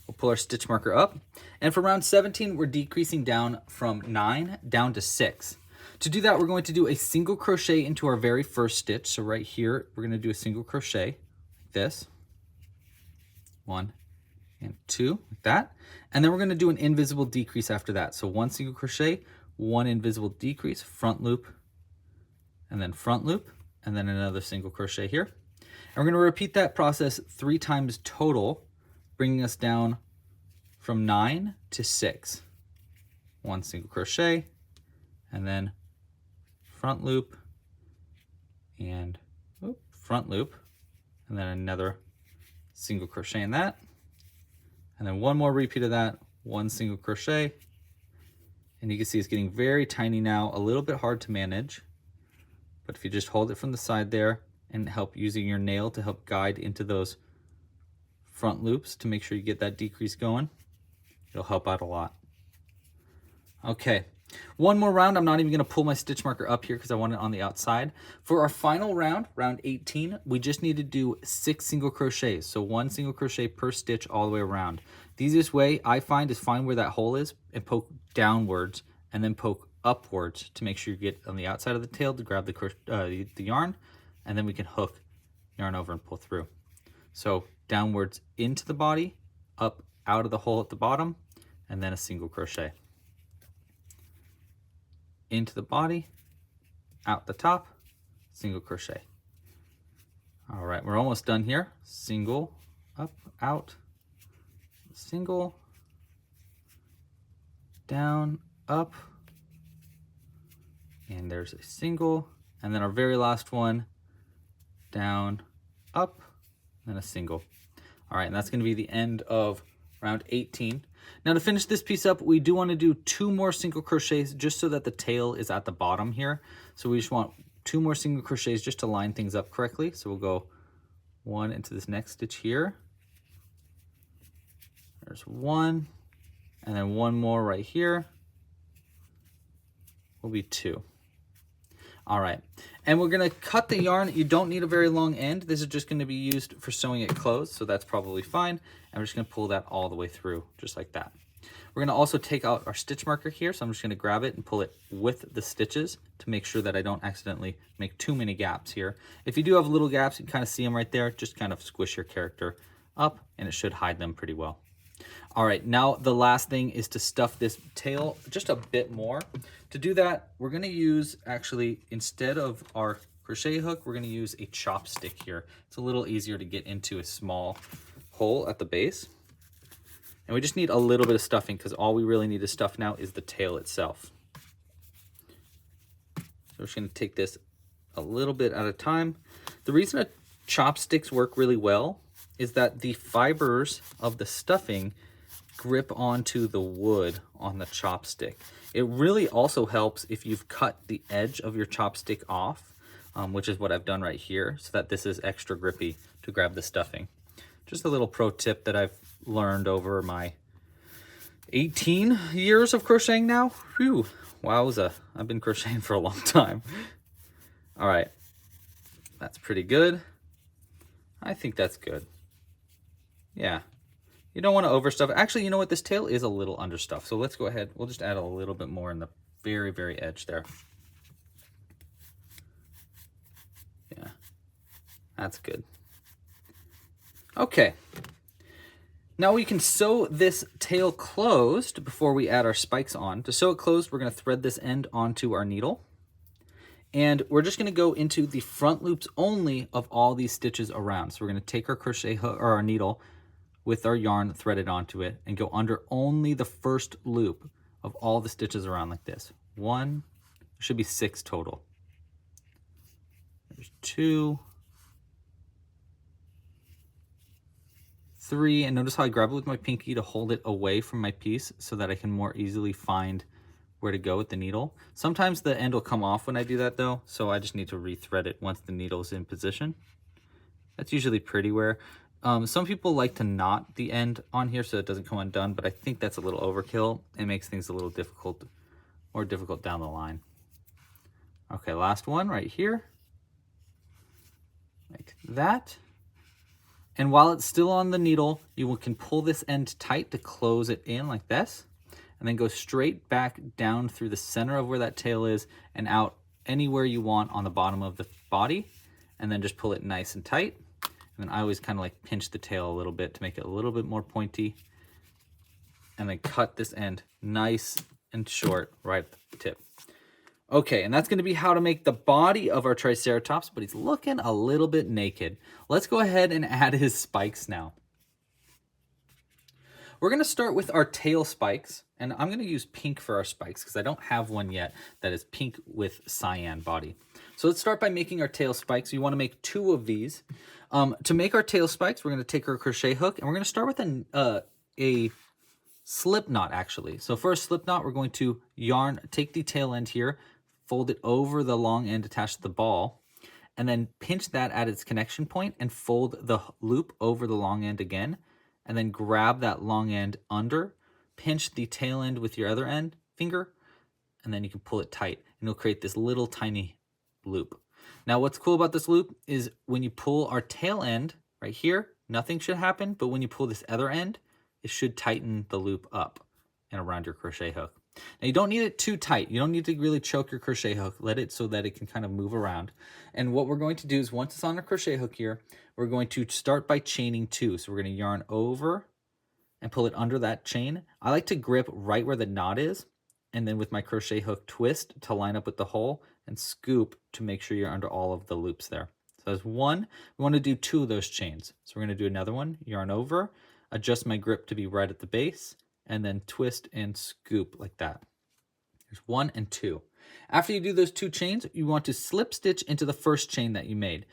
Speaker 1: We'll pull our stitch marker up, and for round 17, we're decreasing down from 9 down to 6. To do that, we're going to do a single crochet into our very first stitch. So right here, we're going to do a single crochet like this. 1 and 2, like that. And then we're going to do an invisible decrease after that. So 1 single crochet, 1 invisible decrease, front loop, and then front loop, and then another single crochet here. And we're going to repeat that process 3 times total, bringing us down from 9 to 6. 1 single crochet, and then front loop, and front loop, and then another single crochet in that, and then 1 more repeat of that, 1 single crochet, and you can see it's getting very tiny now, a little bit hard to manage, but if you just hold it from the side there and help using your nail to help guide into those front loops to make sure you get that decrease going, it'll help out a lot. Okay, 1 more round. I'm not even going to pull my stitch marker up here because I want it on the outside. For our final round, round 18, we just need to do 6 single crochets. So 1 single crochet per stitch all the way around. The easiest way I find is find where that hole is and poke downwards and then poke upwards to make sure you get on the outside of the tail to grab the yarn, and then we can hook yarn over and pull through. So downwards into the body, up out of the hole at the bottom, and then a single crochet. Into the body, out the top, single crochet. All right, we're almost done here. Single, up, out, single, down, up, and there's a single, and then our very last one, down, up, and a single. All right, and that's going to be the end of round 18. Now to finish this piece up, we do want to do 2 more single crochets just so that the tail is at the bottom here. So we just want 2 more single crochets just to line things up correctly. So we'll go 1 into this next stitch here. There's 1, and then 1 more right here will be 2. All right, and we're gonna cut the yarn. You don't need a very long end. This is just gonna be used for sewing it closed, so that's probably fine. And we're just gonna pull that all the way through, just like that. We're gonna also take out our stitch marker here, so I'm just gonna grab it and pull it with the stitches to make sure that I don't accidentally make too many gaps here. If you do have little gaps, you can kind of see them right there. Just kind of squish your character up, and it should hide them pretty well. All right, now the last thing is to stuff this tail just a bit more. To do that, we're gonna use, actually, instead of our crochet hook, we're gonna use a chopstick here. It's a little easier to get into a small hole at the base. And we just need a little bit of stuffing because all we really need to stuff now is the tail itself. So we're just gonna take this a little bit at a time. The reason that chopsticks work really well is that the fibers of the stuffing grip onto the wood on the chopstick. It really also helps if you've cut the edge of your chopstick off, which is what I've done right here, so that this is extra grippy to grab the stuffing. Just a little pro tip that I've learned over my 18 years of crocheting now. Whew, wowza, I've been crocheting for a long time. All right, that's pretty good. I think that's good. Yeah, You don't want to overstuff. Actually, you know what? This tail is a little understuffed. So let's go ahead. We'll just add a little bit more in the very, very edge there. Yeah, that's good. Okay. Now we can sew this tail closed before we add our spikes on. To sew it closed, we're going to thread this end onto our needle. And we're just going to go into the front loops only of all these stitches around. So we're going to take our crochet hook or our needle with our yarn threaded onto it and go under only the first loop of all the stitches around like this. One, there should be 6 total. There's 2, 3, and notice how I grab it with my pinky to hold it away from my piece so that I can more easily find where to go with the needle. Sometimes the end will come off when I do that though, so I just need to rethread it once the needle is in position. That's usually pretty where. Some people like to knot the end on here so it doesn't come undone, but I think that's a little overkill. It makes things a little more difficult down the line. Okay, last one right here. Like that. And while it's still on the needle, you can pull this end tight to close it in like this, and then go straight back down through the center of where that tail is and out anywhere you want on the bottom of the body, and then just pull it nice and tight. And then I always kind of like pinch the tail a little bit to make it a little bit more pointy, and then cut this end nice and short right at the tip. Okay, and that's going to be how to make the body of our Triceratops, but he's looking a little bit naked. Let's go ahead and add his spikes now. We're going to start with our tail spikes, and I'm going to use pink for our spikes because I don't have one yet that is pink with cyan body. So let's start by making our tail spikes. You want to make 2 of these. To make our tail spikes, we're going to take our crochet hook, and we're going to start with a slip knot actually. So for a slip knot, we're going to take the tail end here, fold it over the long end attached to the ball, and then pinch that at its connection point and fold the loop over the long end again, and then grab that long end under, pinch the tail end with your other end finger, and then you can pull it tight, and it'll create this little tiny loop. Now what's cool about this loop is when you pull our tail end right here, nothing should happen, but when you pull this other end, it should tighten the loop up and around your crochet hook. Now you don't need it too tight. You don't need to really choke your crochet hook. Let it so that it can kind of move around. And what we're going to do is once it's on our crochet hook here, we're going to start by chaining 2. So we're going to yarn over and pull it under that chain. I like to grip right where the knot is, and then with my crochet hook twist to line up with the hole and scoop to make sure you're under all of the loops there. So there's 1. We want to do 2 of those chains. So we're going to do another one, yarn over, adjust my grip to be right at the base, and then twist and scoop like that. There's 1 and 2. After you do those 2 chains, you want to slip stitch into the first chain that you made.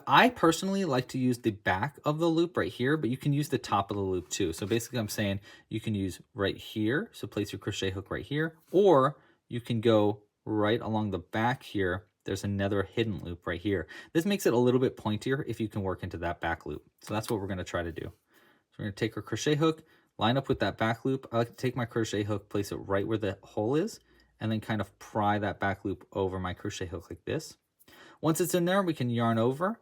Speaker 1: I personally like to use the back of the loop right here, but you can use the top of the loop too. So basically I'm saying you can use right here, so place your crochet hook right here, or you can go right along the back here. There's another hidden loop right here. This makes it a little bit pointier if you can work into that back loop. So that's what we're going to try to do. So we're going to take our crochet hook, line up with that back loop. I like to take my crochet hook, place it right where the hole is, and then kind of pry that back loop over my crochet hook like this. Once it's in there, we can yarn over,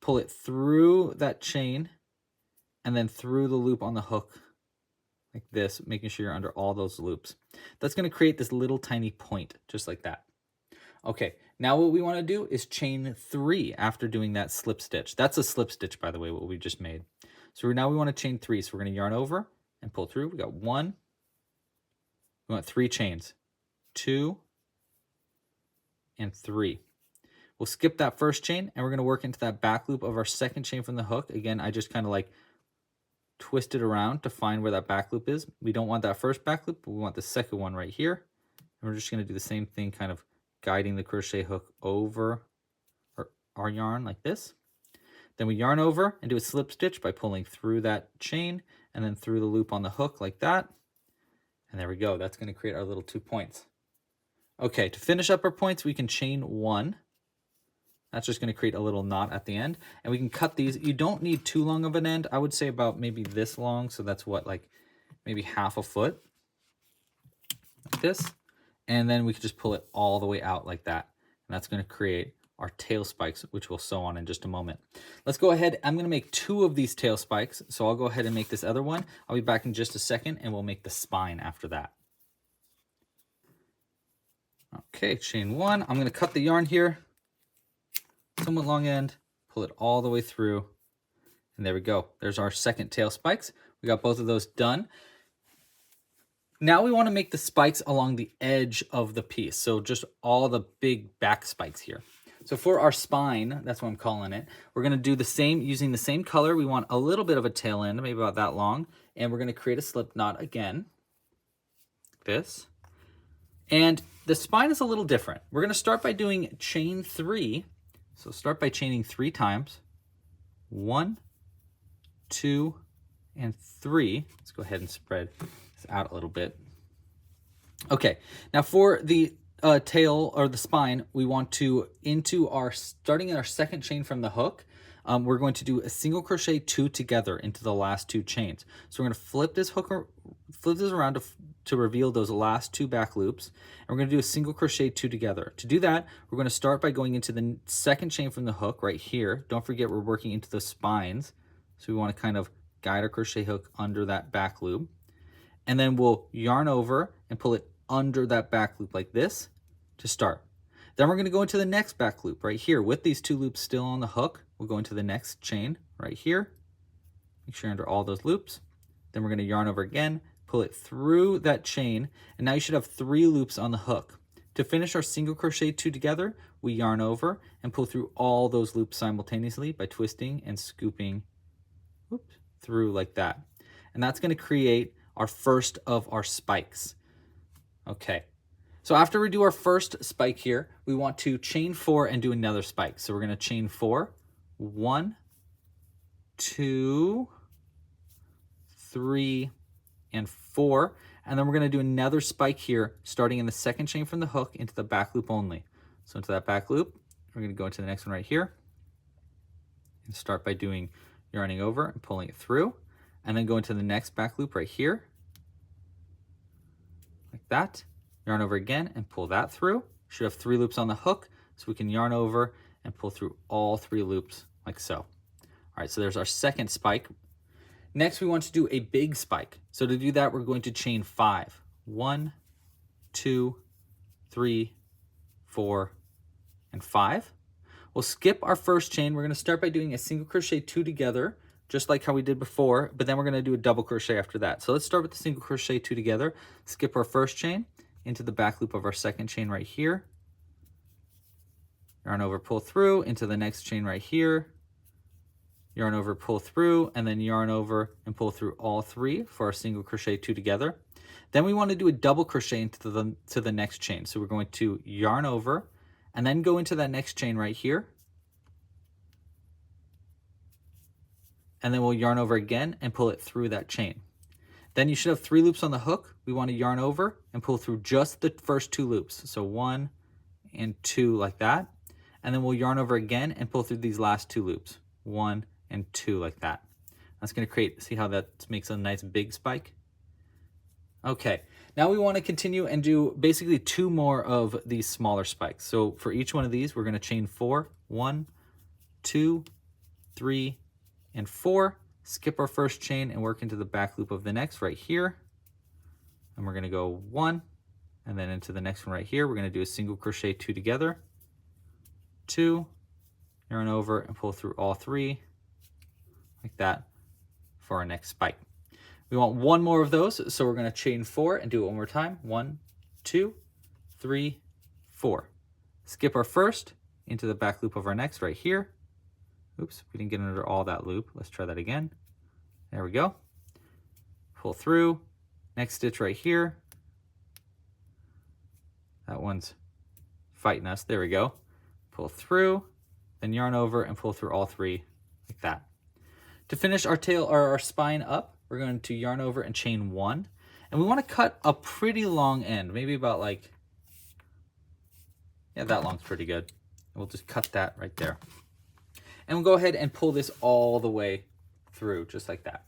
Speaker 1: pull it through that chain, and then through the loop on the hook like this, making sure you're under all those loops. That's going to create this little tiny point, just like that. Okay, now what we want to do is chain 3 after doing that slip stitch. That's a slip stitch, by the way, what we just made. So now we want to chain 3. So we're going to yarn over and pull through. We got 1. We want 3 chains. 2 and 3. We'll skip that first chain and we're going to work into that back loop of our second chain from the hook. Again, I just kind of like twist it around to find where that back loop is. We don't want that first back loop, but we want the second one right here. And we're just going to do the same thing, kind of guiding the crochet hook over our yarn like this. Then we yarn over and do a slip stitch by pulling through that chain and then through the loop on the hook like that. And there we go. That's going to create our little 2 points. Okay, to finish up our points, we can chain 1. That's just going to create a little knot at the end. And we can cut these. You don't need too long of an end. I would say about maybe this long. So that's what, like maybe half a foot. Like this. And then we can just pull it all the way out like that. And that's going to create our tail spikes, which we'll sew on in just a moment. Let's go ahead. I'm going to make 2 of these tail spikes. So I'll go ahead and make this other one. I'll be back in just a second and we'll make the spine after that. Okay, chain 1. I'm going to cut the yarn here, somewhat long end, pull it all the way through. And there we go. There's our second tail spikes. We got both of those done. Now we want to make the spikes along the edge of the piece. So just all the big back spikes here. So for our spine, that's what I'm calling it, we're going to do the same, using the same color. We want a little bit of a tail end, maybe about that long. And we're going to create a slip knot again. This. And the spine is a little different. We're going to start by doing chain 3. So start by chaining 3 times. 1, 2, and 3. Let's go ahead and spread this out a little bit. Okay, now for the tail or the spine, we want to, starting in our second chain from the hook, we're going to do a single crochet 2 together into the last 2 chains. So we're going to flip this around to reveal those last 2 back loops, and we're going to do a single crochet 2 together. To do that, we're going to start by going into the second chain from the hook right here. Don't forget we're working into the spines, so we want to kind of guide our crochet hook under that back loop, and then we'll yarn over and pull it under that back loop like this to start. Then we're going to go into the next back loop right here with these 2 loops still on the hook. We'll go into the next chain right here. Make sure you're under all those loops. Then we're going to yarn over again, pull it through that chain, and now you should have 3 loops on the hook. To finish our single crochet 2 together, we yarn over and pull through all those loops simultaneously by twisting and scooping through like that. And that's going to create our first of our spikes. Okay, so after we do our first spike here, we want to chain 4 and do another spike. So we're going to chain 4, 1, 2, 3, and 4. And then we're going to do another spike here, starting in the second chain from the hook into the back loop only. So into that back loop, we're going to go into the next one right here and start by doing yarning over and pulling it through, and then go into the next back loop right here. Like that, yarn over again and pull that through. Should have 3 loops on the hook, so we can yarn over and pull through all 3 loops like so. All right, so there's our second spike. Next, we want to do a big spike. So to do that, we're going to chain 5. 1, 2, 3, 4, and 5. We'll skip our first chain. We're going to start by doing a single crochet 2 together, just like how we did before, but then we're going to do a double crochet after that. So let's start with the single crochet 2 together, skip our first chain into the back loop of our second chain right here, yarn over, pull through into the next chain right here, yarn over, pull through, and then yarn over and pull through all 3 for our single crochet 2 together. Then we want to do a double crochet into the next chain. So we're going to yarn over and then go into that next chain right here. And then we'll yarn over again and pull it through that chain. Then you should have 3 loops on the hook. We want to yarn over and pull through just the first 2 loops. So 1 and 2 like that. And then we'll yarn over again and pull through these last 2 loops. 1 and 2 like that. That's going to create, see how that makes a nice big spike? Okay, now we want to continue and do basically 2 more of these smaller spikes. So for each one of these, we're going to chain 4, 1, 2, 3, and 4. Skip our first chain and work into the back loop of the next right here. And we're going to go 1, and then into the next one right here. We're going to do a single crochet 2 together, 2, yarn over and pull through all 3 like that for our next spike. We want 1 more of those, so we're going to chain 4 and do it one more time. 1, 2, 3, 4. Skip our first into the back loop of our next right here. Oops, we didn't get under all that loop. Let's try that again. There we go. Pull through. Next stitch right here. That one's fighting us. There we go. Pull through, then yarn over and pull through all 3 like that. To finish our tail or our spine up, we're going to yarn over and chain 1. And we want to cut a pretty long end, maybe about like, yeah, that long's pretty good. And we'll just cut that right there. And we'll go ahead and pull this all the way through, just like that.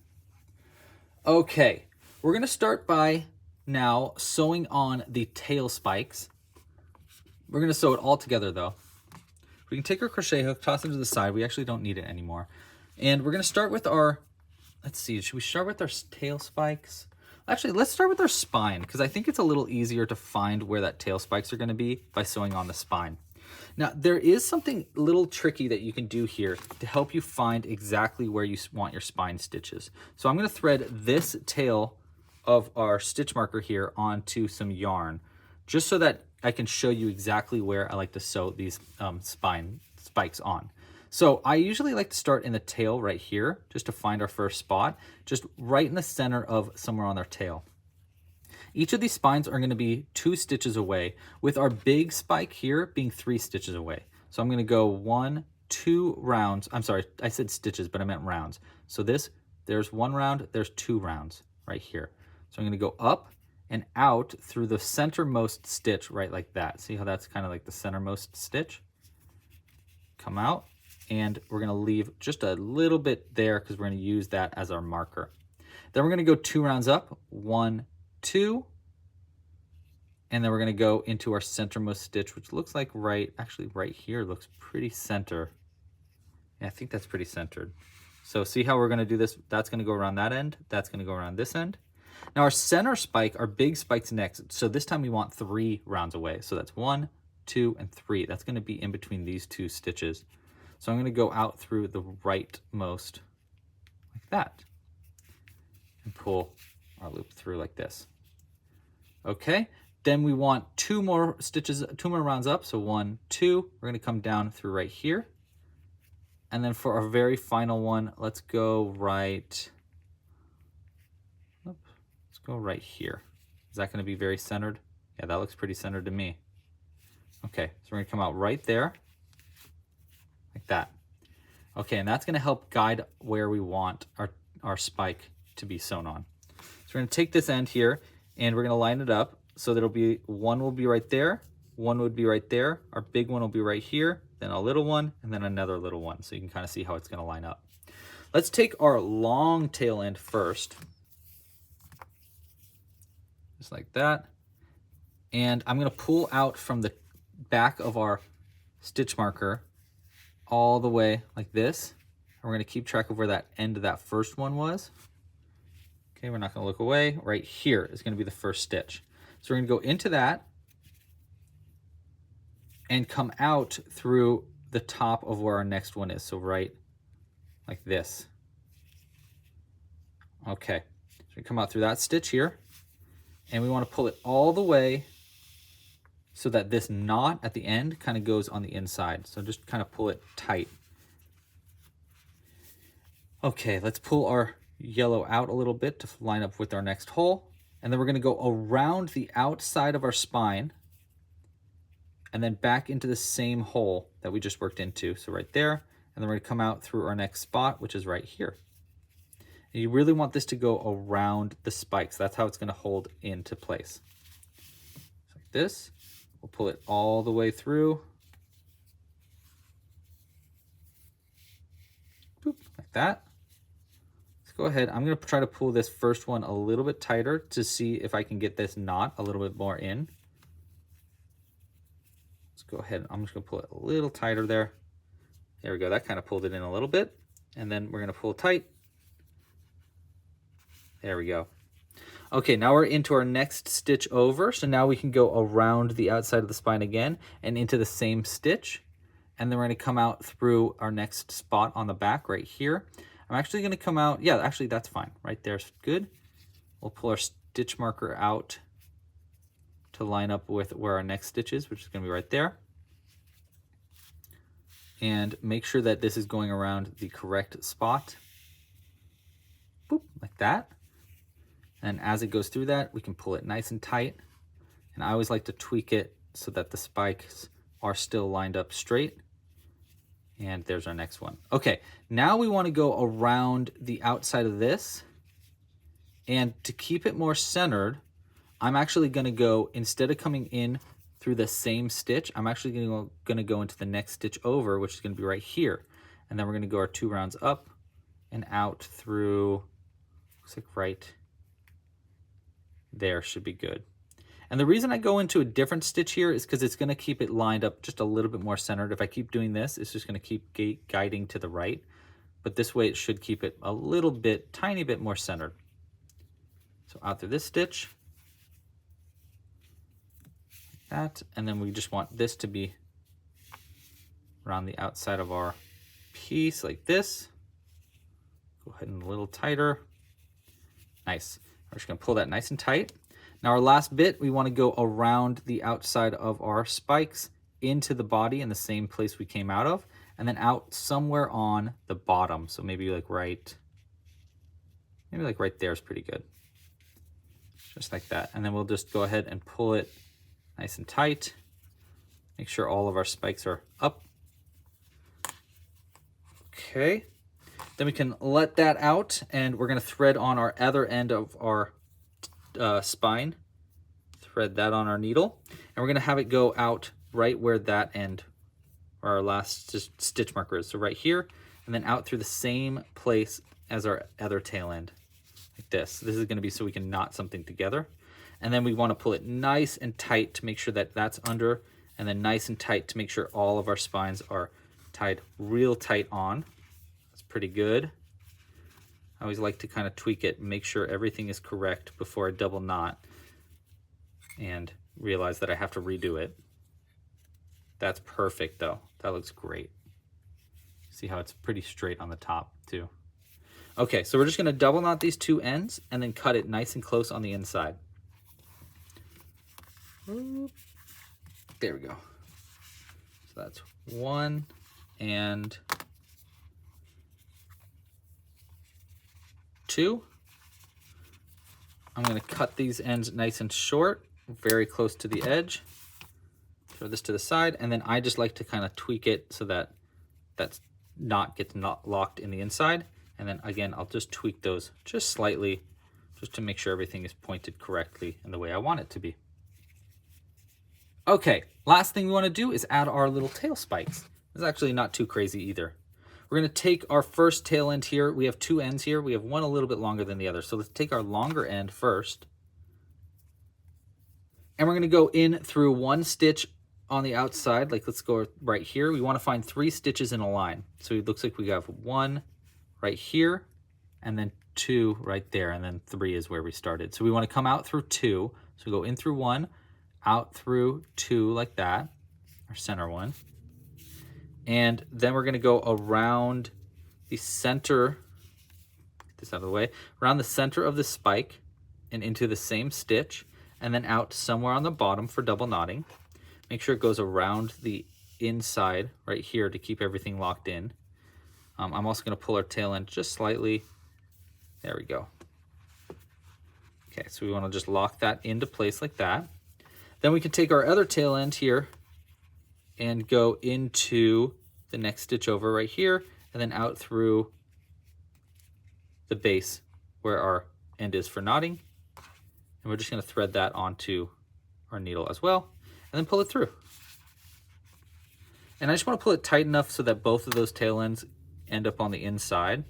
Speaker 1: Okay, we're going to start by now sewing on the tail spikes. We're going to sew it all together though. We can take our crochet hook, toss it to the side. We actually don't need it anymore. And we're going to start with our, let's see, should we start with our tail spikes? Actually, let's start with our spine, because I think it's a little easier to find where that tail spikes are going to be by sewing on the spine. Now, there is something a little tricky that you can do here to help you find exactly where you want your spine stitches. So I'm going to thread this tail of our stitch marker here onto some yarn, just so that I can show you exactly where I like to sew these spine spikes on. So I usually like to start in the tail right here, just to find our first spot, just right in the center of somewhere on our tail. Each of these spines are going to be 2 stitches away, with our big spike here being 3 stitches away. So I'm going to go 1, 2 rounds. I'm sorry, I said stitches, but I meant rounds. So there's 1 round, there's 2 rounds right here. So I'm going to go up and out through the centermost stitch right like that. See how that's kind of like the centermost stitch? Come out, and we're going to leave just a little bit there because we're going to use that as our marker. Then we're going to go 2 rounds up, 1, 2, and then we're going to go into our centermost stitch, which looks like right here looks pretty center. Yeah, I think that's pretty centered. So see how we're going to do this? That's going to go around that end. That's going to go around this end. Now our center spike, our big spike's next. So this time we want 3 rounds away. So that's 1, 2, and 3. That's going to be in between these 2 stitches. So I'm going to go out through the rightmost like that and pull our loop through like this. Okay, then we want 2 more stitches, 2 more rounds up. So 1, 2, we're going to come down through right here. And then for our very final one, let's go right here. Is that going to be very centered? Yeah, that looks pretty centered to me. Okay, so we're going to come out right there, like that. Okay, and that's going to help guide where we want our spike to be sewn on. So we're going to take this end here, and we're going to line it up so that it'll be, one will be right there, one would be right there, our big one will be right here, then a little one, and then another little one. So you can kind of see how it's going to line up. Let's take our long tail end first. Just like that. And I'm going to pull out from the back of our stitch marker all the way like this. And we're going to keep track of where that end of that first one was. Okay, we're not going to look away. Right here is going to be the first stitch. So we're going to go into that and come out through the top of where our next one is. So right like this. Okay, so we come out through that stitch here. And we want to pull it all the way so that this knot at the end kind of goes on the inside. So just kind of pull it tight. Okay, let's pull our yellow out a little bit to line up with our next hole. And then we're going to go around the outside of our spine and then back into the same hole that we just worked into. So right there. And then we're going to come out through our next spot, which is right here. And you really want this to go around the spikes. That's how it's going to hold into place. So like this. We'll pull it all the way through. Boop, like that. Let's go ahead. I'm going to try to pull this first one a little bit tighter to see if I can get this knot a little bit more in. Let's go ahead. I'm just going to pull it a little tighter there. There we go. That kind of pulled it in a little bit. And then we're going to pull tight. There we go. Okay, now we're into our next stitch over. So now we can go around the outside of the spine again and into the same stitch. And then we're going to come out through our next spot on the back right here. I'm actually going to come out. Yeah, actually that's fine. Right there's good. We'll pull our stitch marker out to line up with where our next stitch is, which is going to be right there. And make sure that this is going around the correct spot. Boop, like that. And as it goes through that, we can pull it nice and tight. And I always like to tweak it so that the spikes are still lined up straight. And there's our next one. Okay, now we want to go around the outside of this. And to keep it more centered, I'm actually going to go, instead of coming in through the same stitch, I'm actually going to go into the next stitch over, which is going to be right here. And then we're going to go our 2 rounds up and out through, looks like right there should be good. And the reason I go into a different stitch here is because it's going to keep it lined up just a little bit more centered. If I keep doing this, it's just going to keep guiding to the right. But this way it should keep it a little bit, tiny bit more centered. So out through this stitch, like that, and then we just want this to be around the outside of our piece like this. Go ahead and a little tighter. Nice. We're just going to pull that nice and tight. Now our last bit, we want to go around the outside of our spikes into the body in the same place we came out of, and then out somewhere on the bottom. So maybe like right there is pretty good. Just like that. And then we'll just go ahead and pull it nice and tight. Make sure all of our spikes are up. Okay. Then we can let that out, and we're going to thread on our other end of our spine. Thread that on our needle, and we're going to have it go out right where that end, or our last stitch marker is. So right here, and then out through the same place as our other tail end, like this. This is going to be so we can knot something together. And then we want to pull it nice and tight to make sure that that's under, and then nice and tight to make sure all of our spines are tied real tight on. That's pretty good. I always like to kind of tweak it and make sure everything is correct before I double knot and realize that I have to redo it. That's perfect though. That looks great. See how it's pretty straight on the top too. Okay, so we're just gonna double knot these two ends and then cut it nice and close on the inside. There we go. So that's 1 and 2. I'm going to cut these ends nice and short, very close to the edge. Throw this to the side, and then I just like to kind of tweak it so that that knot gets not locked in the inside. And then again, I'll just tweak those just slightly, just to make sure everything is pointed correctly in the way I want it to be. Okay, last thing we want to do is add our little tail spikes. It's actually not too crazy either. We're going to take our first tail end here. We have 2 ends here. We have one a little bit longer than the other. So let's take our longer end first. And we're going to go in through 1 stitch on the outside. Like let's go right here. We want to find 3 stitches in a line. So it looks like we have 1 right here, and then 2 right there, and then 3 is where we started. So we want to come out through 2. So go in through 1, out through 2 like that, our center one. And then we're going to go around the center, get this out of the way, around the center of the spike and into the same stitch, and then out somewhere on the bottom for double knotting. Make sure it goes around the inside right here to keep everything locked in. I'm also going to pull our tail end just slightly. There we go. Okay, so we want to just lock that into place like that. Then we can take our other tail end here and go into the next stitch over right here, and then out through the base where our end is for knotting. And we're just going to thread that onto our needle as well, and then pull it through. And I just want to pull it tight enough so that both of those tail ends end up on the inside,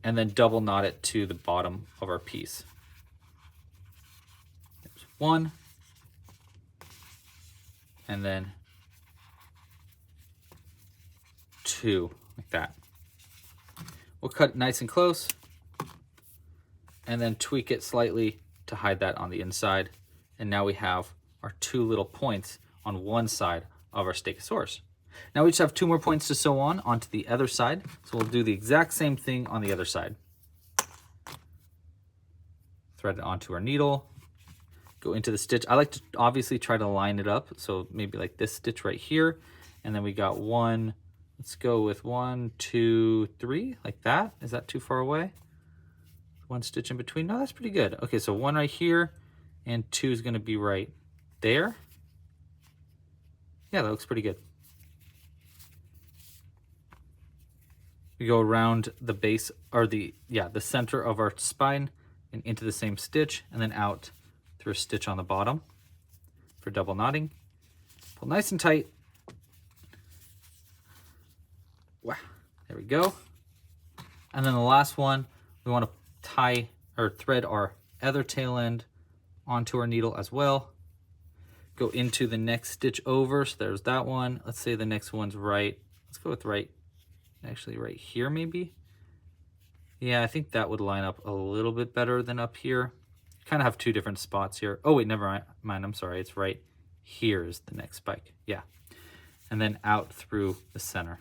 Speaker 1: and then double knot it to the bottom of our piece. There's 1, and then 2, like that. We'll cut it nice and close, and then tweak it slightly to hide that on the inside. And now we have our 2 little points on one side of our Stegosaurus. Now we just have 2 more points to sew on onto the other side. So we'll do the exact same thing on the other side. Thread it onto our needle, go into the stitch. I like to obviously try to line it up. So maybe like this stitch right here. And then we got 1, let's go with 1, 2, 3, like that. Is that too far away? 1 stitch in between. No, that's pretty good. Okay, so 1 right here, and 2 is going to be right there. Yeah, that looks pretty good. We go around the base, or the center of our spine and into the same stitch, and then out through a stitch on the bottom for double knotting. Pull nice and tight. Wow, there we go. And then the last one, we want to tie or thread our other tail end onto our needle as well. Go into the next stitch over. So there's that one. Let's say the next one's right. Let's go with actually right here maybe. Yeah, I think that would line up a little bit better than up here. Kind of have two different spots here. Oh wait, never mind. I'm sorry. It's right here is the next spike. Yeah. And then out through the center.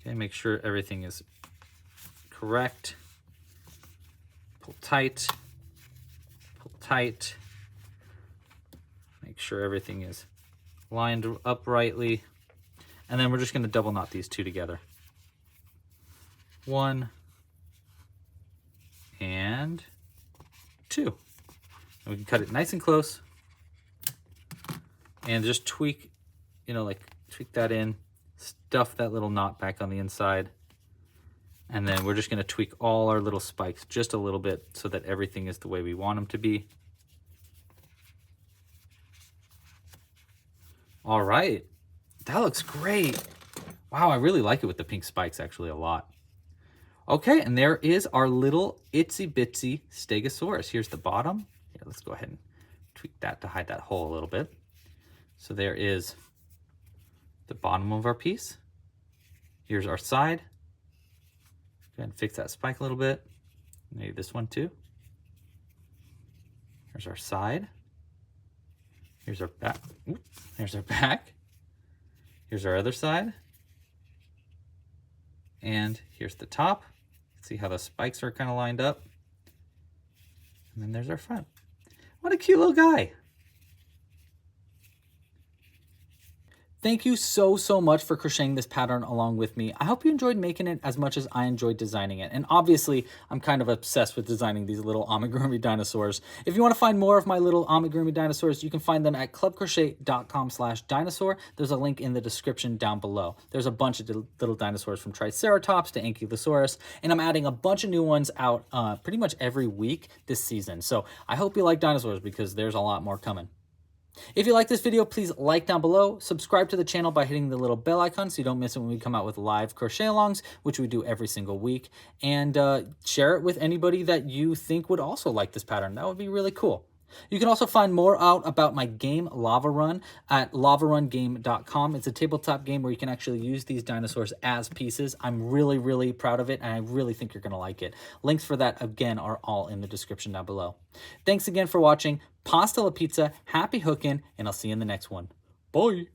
Speaker 1: Okay, make sure everything is correct. Pull tight. Pull tight. Make sure everything is lined uprightly. And then we're just going to double knot these two together. 1 and 2. And we can cut it nice and close and just tweak, like tweak that in, stuff that little knot back on the inside. And then we're just going to tweak all our little spikes just a little bit so that everything is the way we want them to be. All right, that looks great. Wow, I really like it with the pink spikes actually a lot. Okay, and there is our little itsy bitsy Stegosaurus. Here's the bottom. Here, let's go ahead and tweak that to hide that hole a little bit. So there is the bottom of our piece. Here's our side. Go ahead and fix that spike a little bit. Maybe this one too. Here's our side. Here's our back. Oops. Here's our back. Here's our other side. And here's the top. See how the spikes are kind of lined up. And then there's our front. What a cute little guy. Thank you so much for crocheting this pattern along with me. I hope you enjoyed making it as much as I enjoyed designing it. And obviously, I'm kind of obsessed with designing these little amigurumi dinosaurs. If you want to find more of my little amigurumi dinosaurs, you can find them at clubcrochet.com/dinosaur. There's a link in the description down below. There's a bunch of little dinosaurs from Triceratops to Ankylosaurus, and I'm adding a bunch of new ones out pretty much every week this season. So I hope you like dinosaurs because there's a lot more coming. If you like this video, please like down below, subscribe to the channel by hitting the little bell icon so you don't miss it when we come out with live crochet alongs, which we do every single week, and share it with anybody that you think would also like this pattern. That would be really cool. You can also find more out about my game Lava Run at lavarungame.com. It's a tabletop game where you can actually use these dinosaurs as pieces. I'm really proud of it, and I really think you're going to like it. Links for that, again, are all in the description down below. Thanks again for watching. Pasta la pizza, happy hooking, and I'll see you in the next one. Bye!